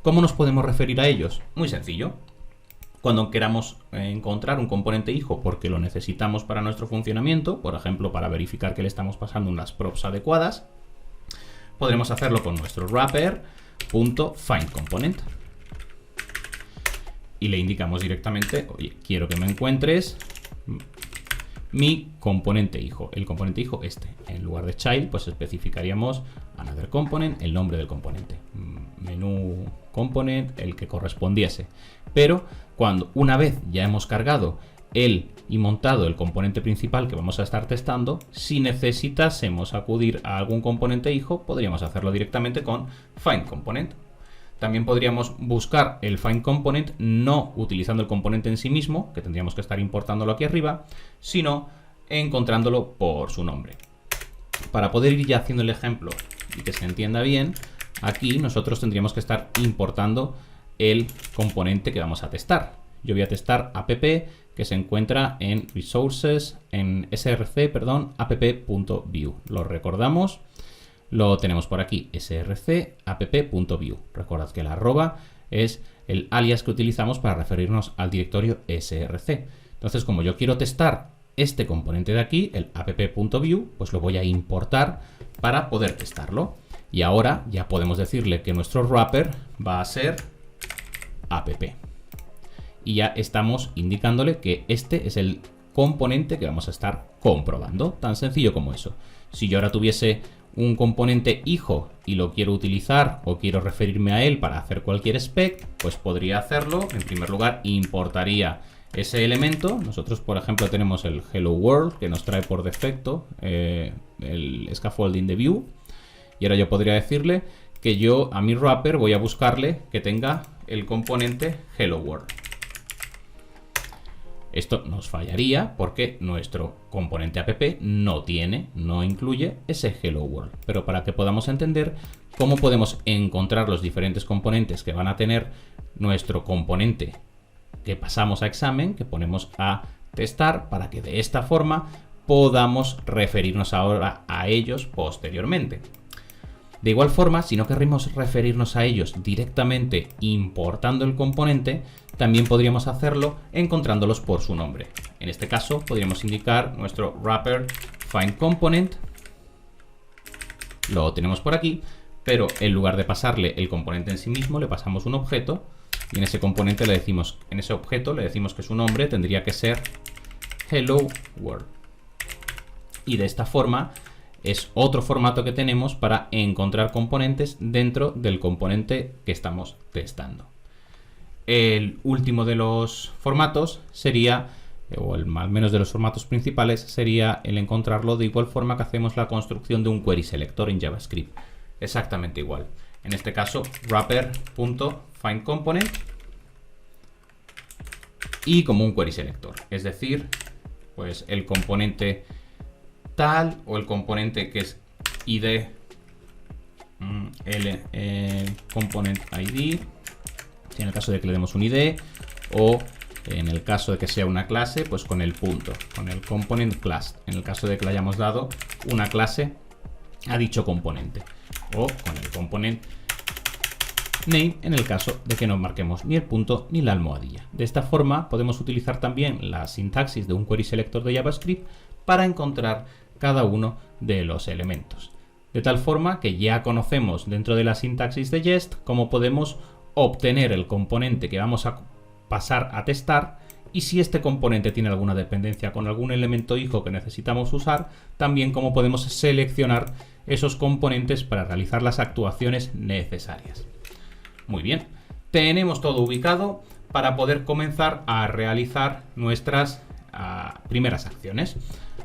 ¿Cómo nos podemos referir a ellos? Muy sencillo. Cuando queramos encontrar un componente hijo porque lo necesitamos para nuestro funcionamiento, por ejemplo para verificar que le estamos pasando unas props adecuadas, podremos hacerlo con nuestro wrapper.findComponent. Y le indicamos directamente, oye, quiero que me encuentres mi componente hijo, el componente hijo este. En lugar de child, pues especificaríamos another component, el nombre del componente, menú component, el que correspondiese. Pero una vez ya hemos cargado y montado el componente principal que vamos a estar testando, si necesitásemos acudir a algún componente hijo, podríamos hacerlo directamente con findComponent. También podríamos buscar el findComponent no utilizando el componente en sí mismo, que tendríamos que estar importándolo aquí arriba, sino encontrándolo por su nombre. Para poder ir ya haciendo el ejemplo y que se entienda bien, aquí nosotros tendríamos que estar importando el componente que vamos a testar. Yo voy a testar app, que se encuentra en resources, en src, perdón, app.view. Lo recordamos. Lo tenemos por aquí, src app.view. Recordad que la arroba es el alias que utilizamos para referirnos al directorio src. Entonces, como yo quiero testar este componente de aquí, el app.view, pues lo voy a importar para poder testarlo. Y ahora ya podemos decirle que nuestro wrapper va a ser app. Y ya estamos indicándole que este es el componente que vamos a estar comprobando. Tan sencillo como eso. Si yo ahora tuviese un componente hijo y lo quiero utilizar o quiero referirme a él para hacer cualquier spec, pues podría hacerlo. En primer lugar, importaría ese elemento. Nosotros, por ejemplo, tenemos el Hello World que nos trae por defecto el scaffolding de view. Y ahora yo podría decirle que yo a mi wrapper voy a buscarle que tenga el componente Hello World. Esto nos fallaría porque nuestro componente app no incluye ese Hello World. Pero para que podamos entender cómo podemos encontrar los diferentes componentes que van a tener nuestro componente que pasamos a examen, que ponemos a testar, para que de esta forma podamos referirnos ahora a ellos posteriormente. De igual forma, si no queremos referirnos a ellos directamente importando el componente, también podríamos hacerlo encontrándolos por su nombre. En este caso, podríamos indicar nuestro wrapper findComponent. Lo tenemos por aquí, pero en lugar de pasarle el componente en sí mismo, le pasamos un objeto y en ese componente le decimos, en ese objeto le decimos que su nombre tendría que ser Hello World. Y de esta forma es otro formato que tenemos para encontrar componentes dentro del componente que estamos testando. El último de los formatos sería, o al menos de los formatos principales, sería el encontrarlo de igual forma que hacemos la construcción de un query selector en JavaScript. Exactamente igual. En este caso, wrapper.findComponent y como un query selector. Es decir, pues el componente tal o el componente que es id component id, en el caso de que le demos un id, o en el caso de que sea una clase, pues con el punto, con el component class, en el caso de que le hayamos dado una clase a dicho componente, o con el component name en el caso de que no marquemos ni el punto ni la almohadilla. De esta forma podemos utilizar también la sintaxis de un query selector de JavaScript para encontrar cada uno de los elementos. De tal forma que ya conocemos dentro de la sintaxis de Jest cómo podemos obtener el componente que vamos a pasar a testar, y si este componente tiene alguna dependencia con algún elemento hijo que necesitamos usar, también cómo podemos seleccionar esos componentes para realizar las actuaciones necesarias. Muy bien, tenemos todo ubicado para poder comenzar a realizar nuestras primeras acciones.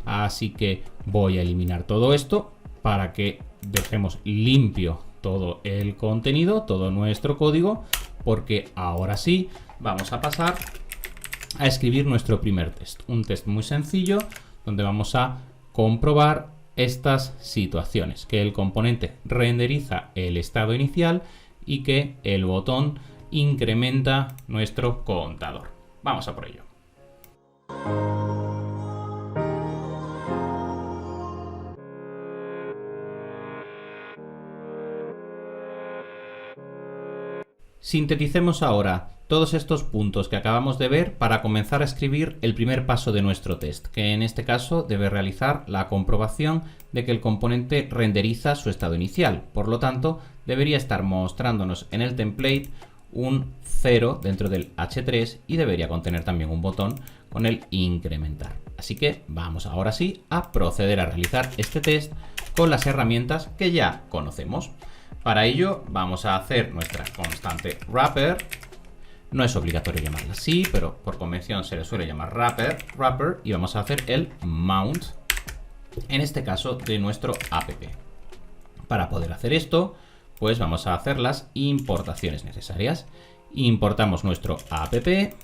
Así que voy a eliminar todo esto para que dejemos limpio todo el contenido, todo nuestro código, porque ahora sí vamos a pasar a escribir nuestro primer test. Un test muy sencillo donde vamos a comprobar estas situaciones, que el componente renderiza el estado inicial y que el botón incrementa nuestro contador. Vamos a por ello. Sinteticemos ahora todos estos puntos que acabamos de ver para comenzar a escribir el primer paso de nuestro test, que en este caso debe realizar la comprobación de que el componente renderiza su estado inicial. Por lo tanto, debería estar mostrándonos en el template un 0 dentro del H3 y debería contener también un botón con el incrementar. Así que vamos ahora sí a proceder a realizar este test con las herramientas que ya conocemos. Para ello vamos a hacer nuestra constante wrapper. No es obligatorio llamarla así, pero por convención se le suele llamar wrapper, y vamos a hacer el mount, en este caso de nuestro app. Para poder hacer esto, pues vamos a hacer las importaciones necesarias. Importamos nuestro app e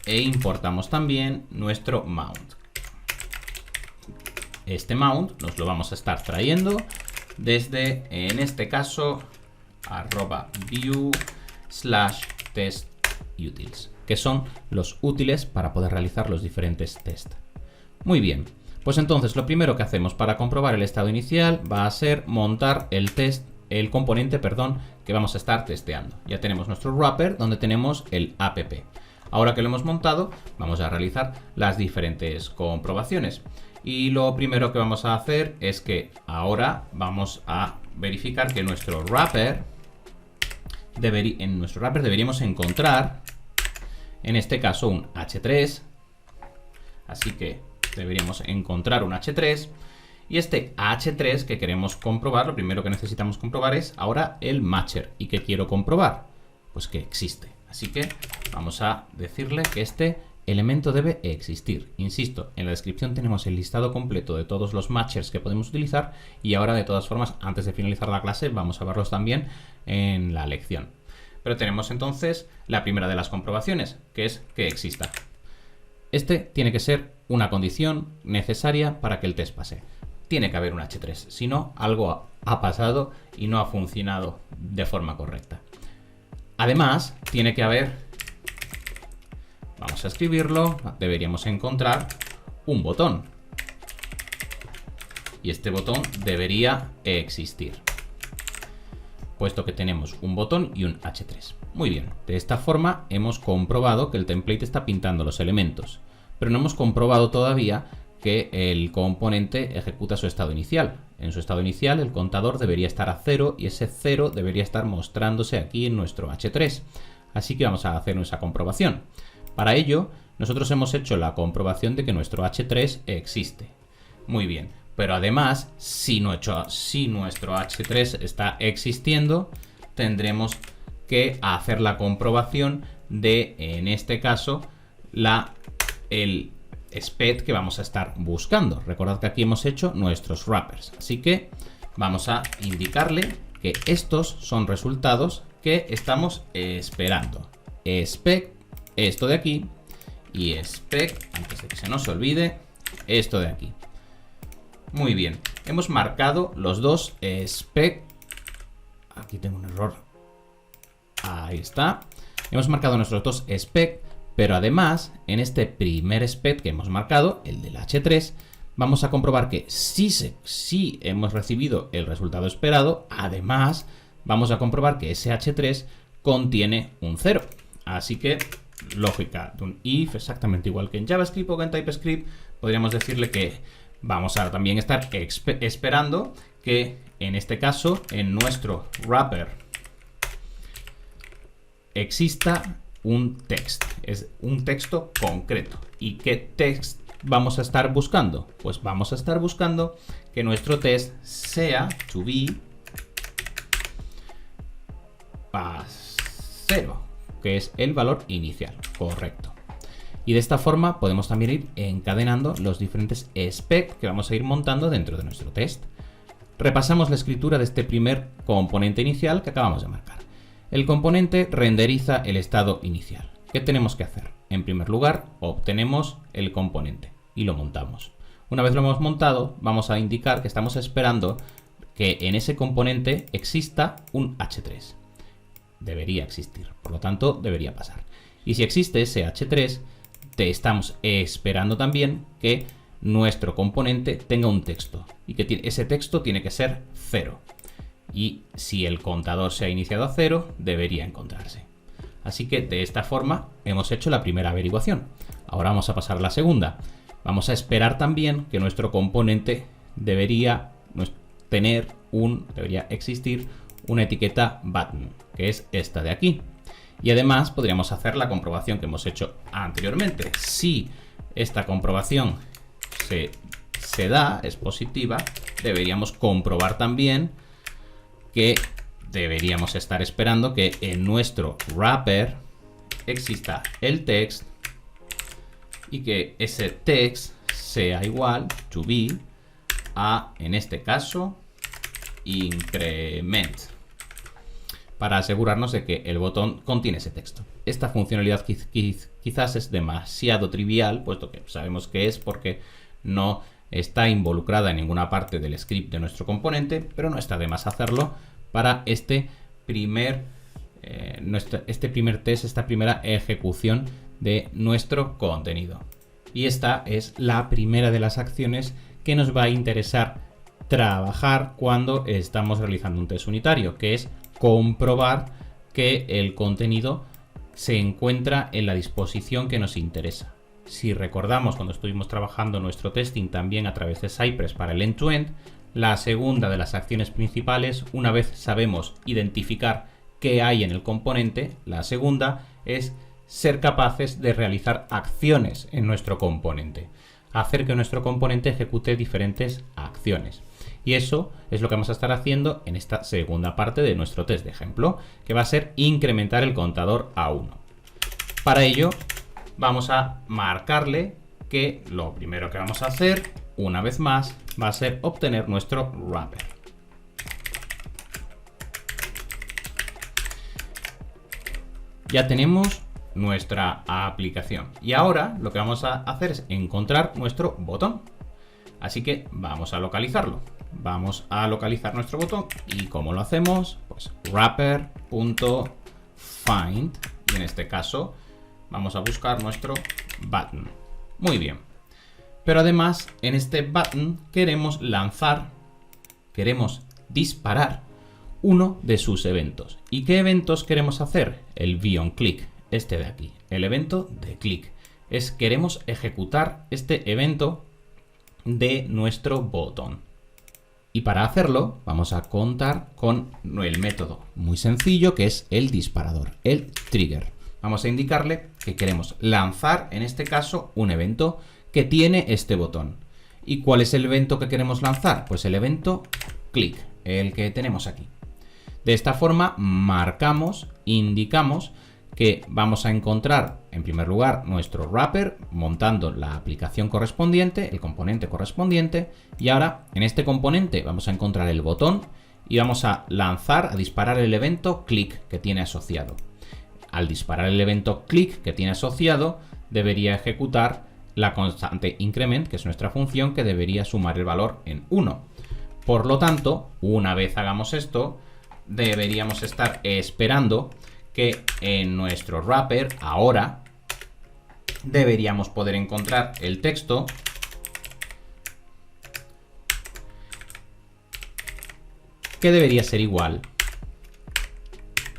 importamos también nuestro mount. Este mount nos lo vamos a estar trayendo desde, en este caso, @view/testutils, que son los útiles para poder realizar los diferentes tests. Muy bien, pues entonces lo primero que hacemos para comprobar el estado inicial va a ser montar el componente que vamos a estar testeando. Ya tenemos nuestro wrapper donde tenemos el app. Ahora que lo hemos montado, vamos a realizar las diferentes comprobaciones. Y lo primero que vamos a hacer es que ahora vamos a verificar que en nuestro wrapper deberíamos encontrar, en este caso, un H3. Así que deberíamos encontrar un H3. Y este H3 que queremos comprobar, lo primero que necesitamos comprobar es ahora el matcher. ¿Y qué quiero comprobar? Pues que existe. Así que vamos a decirle que este elemento debe existir. Insisto, en la descripción tenemos el listado completo de todos los matchers que podemos utilizar y ahora, de todas formas, antes de finalizar la clase, vamos a verlos también en la lección. Pero tenemos entonces la primera de las comprobaciones, que es que exista. Este tiene que ser una condición necesaria para que el test pase. Tiene que haber un H3, si no, algo ha pasado y no ha funcionado de forma correcta. Además, tiene que haber, vamos a escribirlo, deberíamos encontrar un botón. Y este botón debería existir, puesto que tenemos un botón y un H3. Muy bien, de esta forma hemos comprobado que el template está pintando los elementos, pero no hemos comprobado todavía que el componente ejecuta su estado inicial. En su estado inicial el contador debería estar a 0 y ese 0 debería estar mostrándose aquí en nuestro H3. Así que vamos a hacer esa comprobación. Para ello, nosotros hemos hecho la comprobación de que nuestro H3 existe. Muy bien, pero además, si nuestro H3 está existiendo, tendremos que hacer la comprobación de, en este caso, el SPED que vamos a estar buscando. Recordad que aquí hemos hecho nuestros wrappers. Así que vamos a indicarle que estos son resultados que estamos esperando. SPED, esto de aquí, y SPED, antes de que se nos olvide, esto de aquí. Muy bien, hemos marcado los dos SPED. Aquí tengo un error. Ahí está. Hemos marcado nuestros dos SPED. Pero además, en este primer SPED que hemos marcado, el del H3, vamos a comprobar que sí hemos recibido el resultado esperado. Además, vamos a comprobar que ese H3 contiene un 0. Así que, lógica de un if, exactamente igual que en JavaScript o que en TypeScript, podríamos decirle que vamos a también estar esperando que, en este caso, en nuestro wrapper exista un text, es un texto concreto. ¿Y qué text vamos a estar buscando? Pues vamos a estar buscando que nuestro test sea to be 0, que es el valor inicial, correcto. Y de esta forma podemos también ir encadenando los diferentes specs que vamos a ir montando dentro de nuestro test. Repasamos la escritura de este primer componente inicial que acabamos de marcar. El componente renderiza el estado inicial. ¿Qué tenemos que hacer? En primer lugar, obtenemos el componente y lo montamos. Una vez lo hemos montado, vamos a indicar que estamos esperando que en ese componente exista un H3. Debería existir, por lo tanto, debería pasar. Y si existe ese H3, estamos esperando también que nuestro componente tenga un texto y que ese texto tiene que ser 0. Y si el contador se ha iniciado a 0, debería encontrarse. Así que de esta forma hemos hecho la primera averiguación. Ahora vamos a pasar a la segunda. Vamos a esperar también que nuestro componente debería existir una etiqueta button, que es esta de aquí. Y además podríamos hacer la comprobación que hemos hecho anteriormente. Si esta comprobación se da, es positiva, deberíamos comprobar también que deberíamos estar esperando que en nuestro wrapper exista el text y que ese text sea igual to be a, en este caso, increment, para asegurarnos de que el botón contiene ese texto. Esta funcionalidad quizás es demasiado trivial, puesto que sabemos que es porque no está involucrada en ninguna parte del script de nuestro componente, pero no está de más hacerlo para este primer test, esta primera ejecución de nuestro contenido. Y esta es la primera de las acciones que nos va a interesar trabajar cuando estamos realizando un test unitario, que es comprobar que el contenido se encuentra en la disposición que nos interesa. Si recordamos cuando estuvimos trabajando nuestro testing también a través de Cypress para el end-to-end, la segunda de las acciones principales, una vez sabemos identificar qué hay en el componente, la segunda es ser capaces de realizar acciones en nuestro componente, hacer que nuestro componente ejecute diferentes acciones. Y eso es lo que vamos a estar haciendo en esta segunda parte de nuestro test de ejemplo, que va a ser incrementar el contador a 1. Para ello, vamos a marcarle que lo primero que vamos a hacer, una vez más, va a ser obtener nuestro wrapper. Ya tenemos nuestra aplicación. Y ahora lo que vamos a hacer es encontrar nuestro botón. Así que vamos a localizarlo. Vamos a localizar nuestro botón. ¿Y cómo lo hacemos? Pues wrapper.find. Y en este caso vamos a buscar nuestro button. Muy bien. Pero además en este button queremos disparar uno de sus eventos. ¿Y qué eventos queremos hacer? El beyondClick, este de aquí, el evento de click. Queremos ejecutar este evento de nuestro botón. Y para hacerlo vamos a contar con el método muy sencillo que es el disparador, el trigger. Vamos a indicarle que queremos lanzar, en este caso, un evento que tiene este botón. ¿Y cuál es el evento que queremos lanzar? Pues el evento click, el que tenemos aquí. De esta forma indicamos que vamos a encontrar en primer lugar nuestro wrapper montando la aplicación correspondiente, el componente correspondiente, y ahora en este componente vamos a encontrar el botón y vamos a disparar el evento click que tiene asociado. Al disparar el evento click que tiene asociado, debería ejecutar la constante increment, que es nuestra función que debería sumar el valor en 1. Por lo tanto, una vez hagamos esto, deberíamos estar esperando que en nuestro wrapper ahora deberíamos poder encontrar el texto que debería ser igual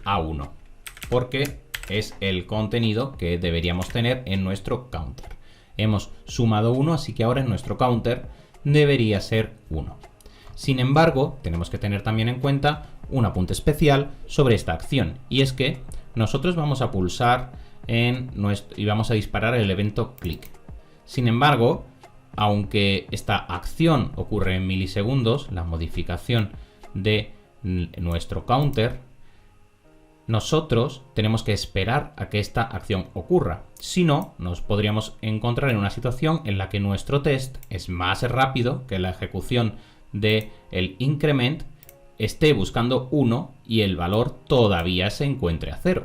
a 1, porque es el contenido que deberíamos tener en nuestro counter. Hemos sumado 1, así que ahora en nuestro counter debería ser 1. Sin embargo, tenemos que tener también en cuenta un apunte especial sobre esta acción, y es que nosotros vamos a pulsar y vamos a disparar el evento click. Sin embargo, aunque esta acción ocurre en milisegundos, la modificación de nuestro counter, nosotros tenemos que esperar a que esta acción ocurra. Si no, nos podríamos encontrar en una situación en la que nuestro test es más rápido que la ejecución del increment esté buscando 1 y el valor todavía se encuentre a 0.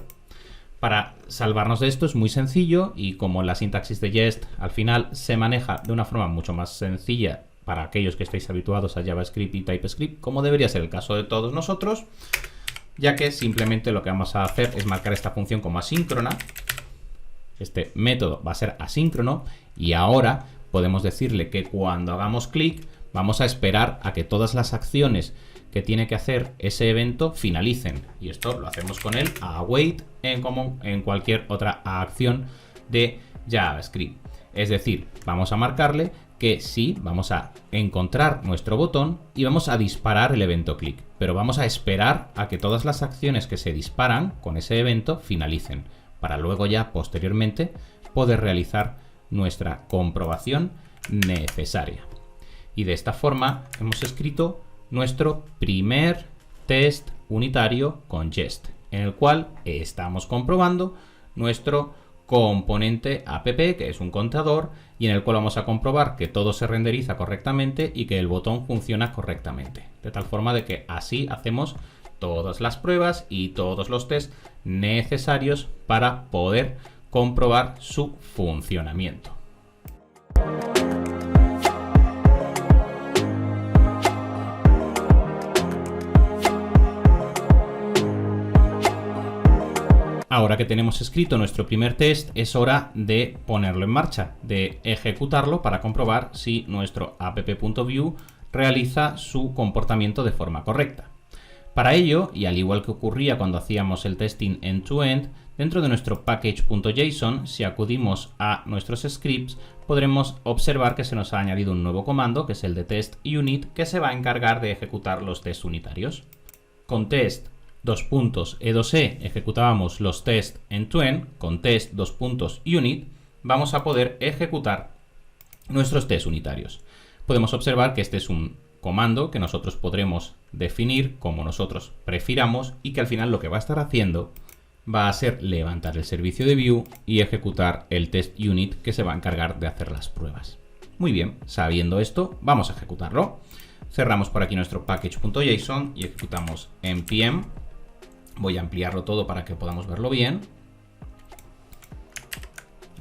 Para salvarnos de esto es muy sencillo, y como la sintaxis de Jest al final se maneja de una forma mucho más sencilla para aquellos que estáis habituados a JavaScript y TypeScript, como debería ser el caso de todos nosotros, ya que simplemente lo que vamos a hacer es marcar esta función como asíncrona. Este método va a ser asíncrono, y ahora podemos decirle que cuando hagamos clic vamos a esperar a que todas las acciones que tiene que hacer ese evento finalicen, y esto lo hacemos con el await como en cualquier otra acción de JavaScript. Es decir, vamos a marcarle que sí, vamos a encontrar nuestro botón y vamos a disparar el evento click, pero vamos a esperar a que todas las acciones que se disparan con ese evento finalicen, para luego ya posteriormente poder realizar nuestra comprobación necesaria. Y de esta forma hemos escrito nuestro primer test unitario con Jest, en el cual estamos comprobando nuestro componente app, que es un contador, y en el cual vamos a comprobar que todo se renderiza correctamente y que el botón funciona correctamente. De tal forma de que así hacemos todas las pruebas y todos los tests necesarios para poder comprobar su funcionamiento. Ahora que tenemos escrito nuestro primer test, es hora de ponerlo en marcha, de ejecutarlo para comprobar si nuestro app.view realiza su comportamiento de forma correcta. Para ello, y al igual que ocurría cuando hacíamos el testing end-to-end, dentro de nuestro package.json, si acudimos a nuestros scripts, podremos observar que se nos ha añadido un nuevo comando, que es el de test unit, que se va a encargar de ejecutar los tests unitarios. Con test E2E ejecutábamos los tests end-to-end, con test unit vamos a poder ejecutar nuestros tests unitarios. Podemos observar que este es un comando que nosotros podremos definir como nosotros prefiramos, y que al final lo que va a estar haciendo va a ser levantar el servicio de view y ejecutar el test unit, que se va a encargar de hacer las pruebas. Muy bien, sabiendo esto, vamos a ejecutarlo. Cerramos por aquí nuestro package.json y ejecutamos npm. Voy a ampliarlo todo para que podamos verlo bien.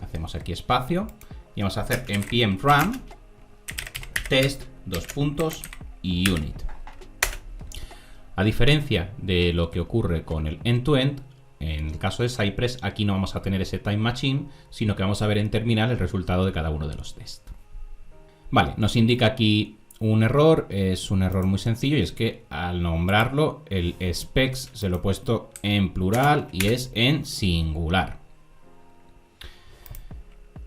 Hacemos aquí espacio y vamos a hacer npm run test unit. A diferencia de lo que ocurre con el end-to-end, en el caso de Cypress, aquí no vamos a tener ese time machine, sino que vamos a ver en terminal el resultado de cada uno de los tests. Vale, nos indica aquí un error, es un error muy sencillo, y es que al nombrarlo el specs se lo he puesto en plural y es en singular.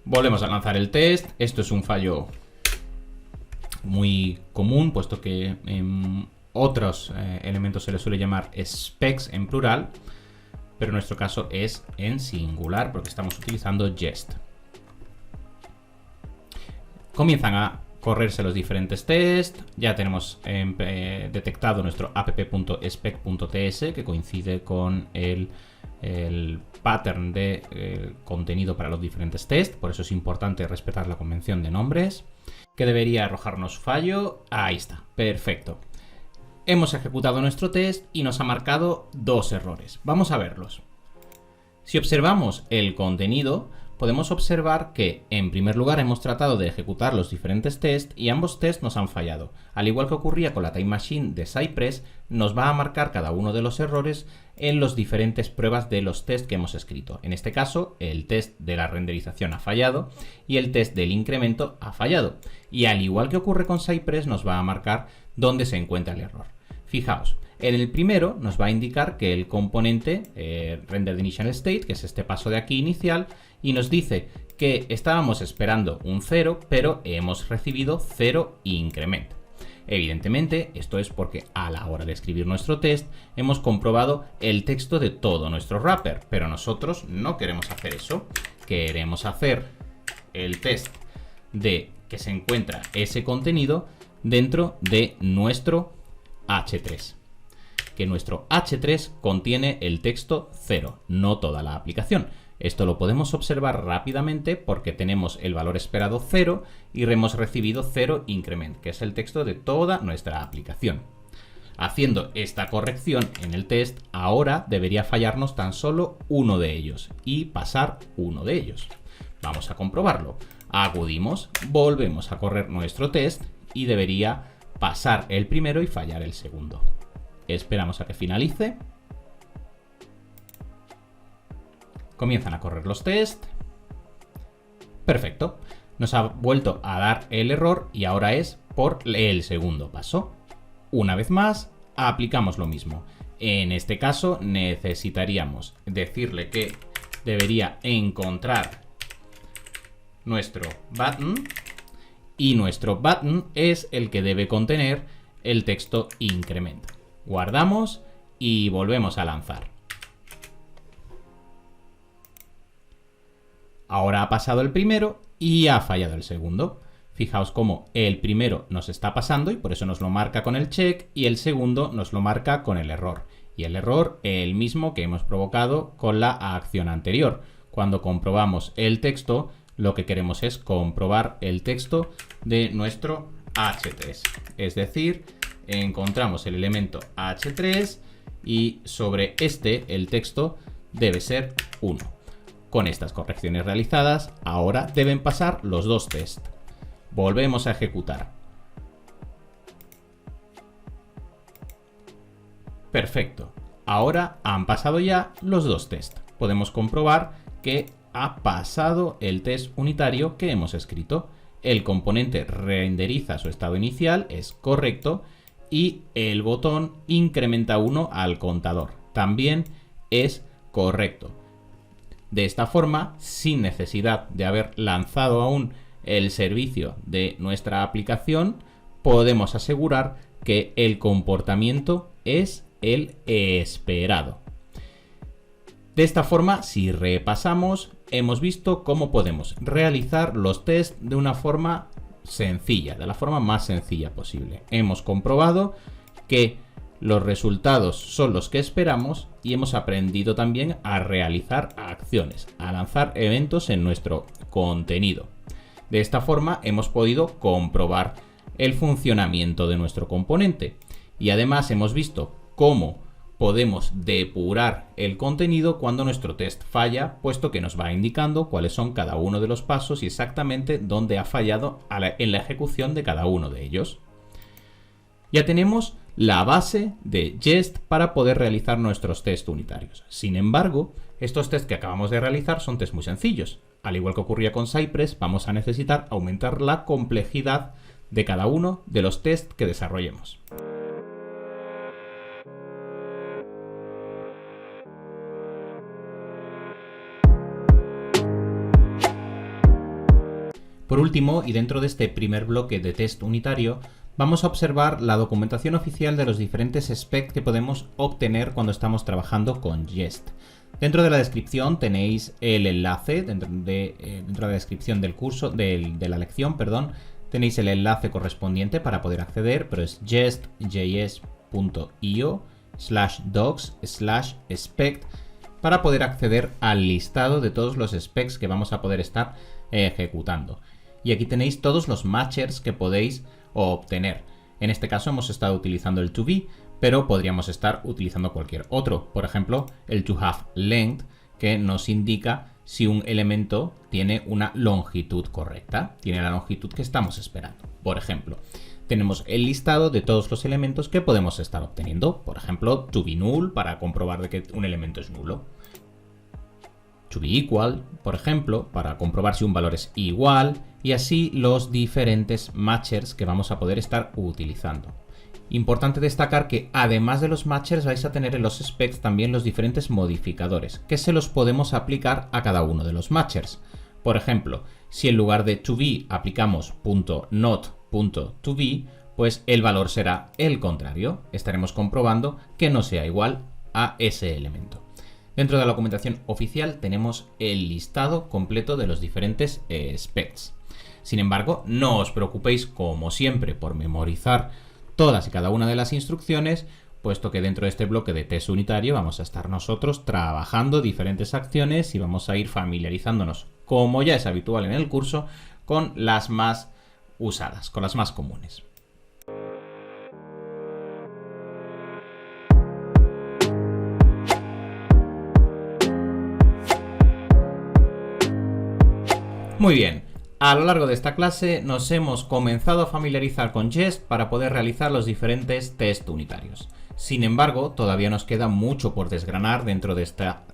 Volvemos a lanzar el test. Esto es un fallo muy común, puesto que en otros elementos se le suele llamar specs en plural, pero en nuestro caso es en singular porque estamos utilizando Jest. Comienzan a correrse los diferentes tests. Ya tenemos detectado nuestro app.spec.ts, que coincide con el pattern de contenido para los diferentes tests. Por eso es importante respetar la convención de nombres. Que debería arrojarnos fallo. Ahí está, perfecto. Hemos ejecutado nuestro test y nos ha marcado dos errores. Vamos a verlos. Si observamos el contenido, podemos observar que, en primer lugar, hemos tratado de ejecutar los diferentes tests y ambos tests nos han fallado. Al igual que ocurría con la Time Machine de Cypress, nos va a marcar cada uno de los errores en las diferentes pruebas de los tests que hemos escrito. En este caso, el test de la renderización ha fallado y el test del incremento ha fallado. Y al igual que ocurre con Cypress, nos va a marcar dónde se encuentra el error. Fijaos, en el primero nos va a indicar que el componente rendered initial state, que es este paso de aquí inicial, y nos dice que estábamos esperando un 0, pero hemos recibido 0 increment. Evidentemente, esto es porque a la hora de escribir nuestro test hemos comprobado el texto de todo nuestro wrapper, pero nosotros no queremos hacer eso. Queremos hacer el test de que se encuentra ese contenido dentro de nuestro H3. que nuestro h3 contiene el texto 0, no toda la aplicación. Esto lo podemos observar rápidamente porque tenemos el valor esperado 0 y hemos recibido 0 increment, que es el texto de toda nuestra aplicación. Haciendo esta corrección en el test, ahora debería fallarnos tan solo uno de ellos y pasar uno de ellos. Vamos a comprobarlo. Acudimos, volvemos a correr nuestro test y debería pasar el primero y fallar el segundo. Esperamos a que finalice. Comienzan a correr los test. Perfecto. Nos ha vuelto a dar el error y ahora es por el segundo paso. Una vez más, aplicamos lo mismo. En este caso necesitaríamos decirle que debería encontrar nuestro button y nuestro button es el que debe contener el texto increment. Guardamos y volvemos a lanzar. Ahora ha pasado el primero y ha fallado el segundo. Fijaos cómo el primero nos está pasando y por eso nos lo marca con el check y el segundo nos lo marca con el error. Y el error el mismo que hemos provocado con la acción anterior. Cuando comprobamos el texto, lo que queremos es comprobar el texto de nuestro h3. Es decir, encontramos el elemento h3 y sobre este el texto debe ser 1. Con estas correcciones realizadas, ahora deben pasar los dos tests. Volvemos a ejecutar. Perfecto. Ahora han pasado ya los dos tests. Podemos comprobar que ha pasado el test unitario que hemos escrito. El componente renderiza su estado inicial, es correcto, y el botón incrementa 1 al contador. También es correcto. De esta forma, sin necesidad de haber lanzado aún el servicio de nuestra aplicación, podemos asegurar que el comportamiento es el esperado. De esta forma, si repasamos, hemos visto cómo podemos realizar los tests de una forma sencilla, de la forma más sencilla posible. Hemos comprobado que los resultados son los que esperamos y hemos aprendido también a realizar acciones, a lanzar eventos en nuestro contenido. De esta forma hemos podido comprobar el funcionamiento de nuestro componente y además hemos visto cómo podemos depurar el contenido cuando nuestro test falla, puesto que nos va indicando cuáles son cada uno de los pasos y exactamente dónde ha fallado en la ejecución de cada uno de ellos. Ya tenemos la base de Jest para poder realizar nuestros test unitarios. Sin embargo, estos tests que acabamos de realizar son tests muy sencillos. Al igual que ocurría con Cypress, vamos a necesitar aumentar la complejidad de cada uno de los tests que desarrollemos. Por último, y dentro de este primer bloque de test unitario, vamos a observar la documentación oficial de los diferentes specs que podemos obtener cuando estamos trabajando con Jest. Dentro de la descripción tenéis el enlace, dentro de la descripción del curso, de la lección, perdón, tenéis el enlace correspondiente para poder acceder, pero es jest.io/docs/spec para poder acceder al listado de todos los specs que vamos a poder estar ejecutando. Y aquí tenéis todos los matchers que podéis obtener. En este caso hemos estado utilizando el toBe, pero podríamos estar utilizando cualquier otro. Por ejemplo, el toHaveLength, que nos indica si un elemento tiene una longitud correcta, tiene la longitud que estamos esperando. Por ejemplo, tenemos el listado de todos los elementos que podemos estar obteniendo. Por ejemplo, toBeNull para comprobar de que un elemento es nulo. toBeEqual, por ejemplo, para comprobar si un valor es igual, y así los diferentes matchers que vamos a poder estar utilizando. Importante destacar que además de los matchers vais a tener en los specs también los diferentes modificadores, que se los podemos aplicar a cada uno de los matchers. Por ejemplo, si en lugar de toBe aplicamos .not.toBe, pues el valor será el contrario. Estaremos comprobando que no sea igual a ese elemento. Dentro de la documentación oficial tenemos el listado completo de los diferentes specs. Sin embargo, no os preocupéis, como siempre, por memorizar todas y cada una de las instrucciones, puesto que dentro de este bloque de test unitario vamos a estar nosotros trabajando diferentes acciones y vamos a ir familiarizándonos, como ya es habitual en el curso, con las más usadas, con las más comunes. Muy bien, a lo largo de esta clase nos hemos comenzado a familiarizar con Jest para poder realizar los diferentes test unitarios. Sin embargo, todavía nos queda mucho por desgranar dentro de esta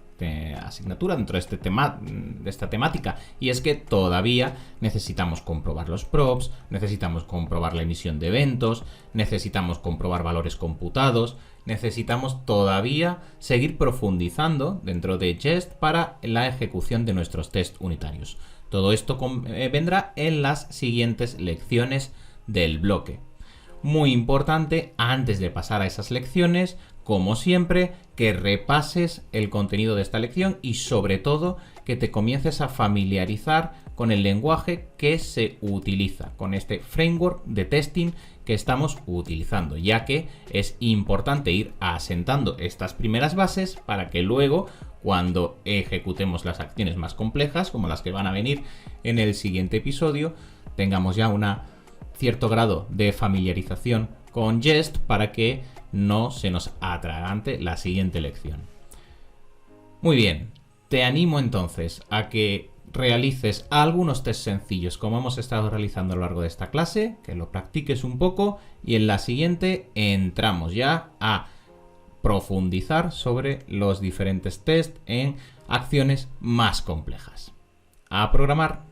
asignatura, dentro de esta temática, y es que todavía necesitamos comprobar los props, necesitamos comprobar la emisión de eventos, necesitamos comprobar valores computados, necesitamos todavía seguir profundizando dentro de Jest para la ejecución de nuestros test unitarios. Todo esto vendrá en las siguientes lecciones del bloque. Muy importante, antes de pasar a esas lecciones, como siempre, que repases el contenido de esta lección y sobre todo que te comiences a familiarizar con el lenguaje que se utiliza, con este framework de testing que estamos utilizando, ya que es importante ir asentando estas primeras bases para que luego, cuando ejecutemos las acciones más complejas, como las que van a venir en el siguiente episodio, tengamos ya un cierto grado de familiarización con Jest para que no se nos atragante la siguiente lección. Muy bien, te animo entonces a que realices algunos test sencillos como hemos estado realizando a lo largo de esta clase, que lo practiques un poco y en la siguiente entramos ya a profundizar sobre los diferentes test en acciones más complejas. A programar.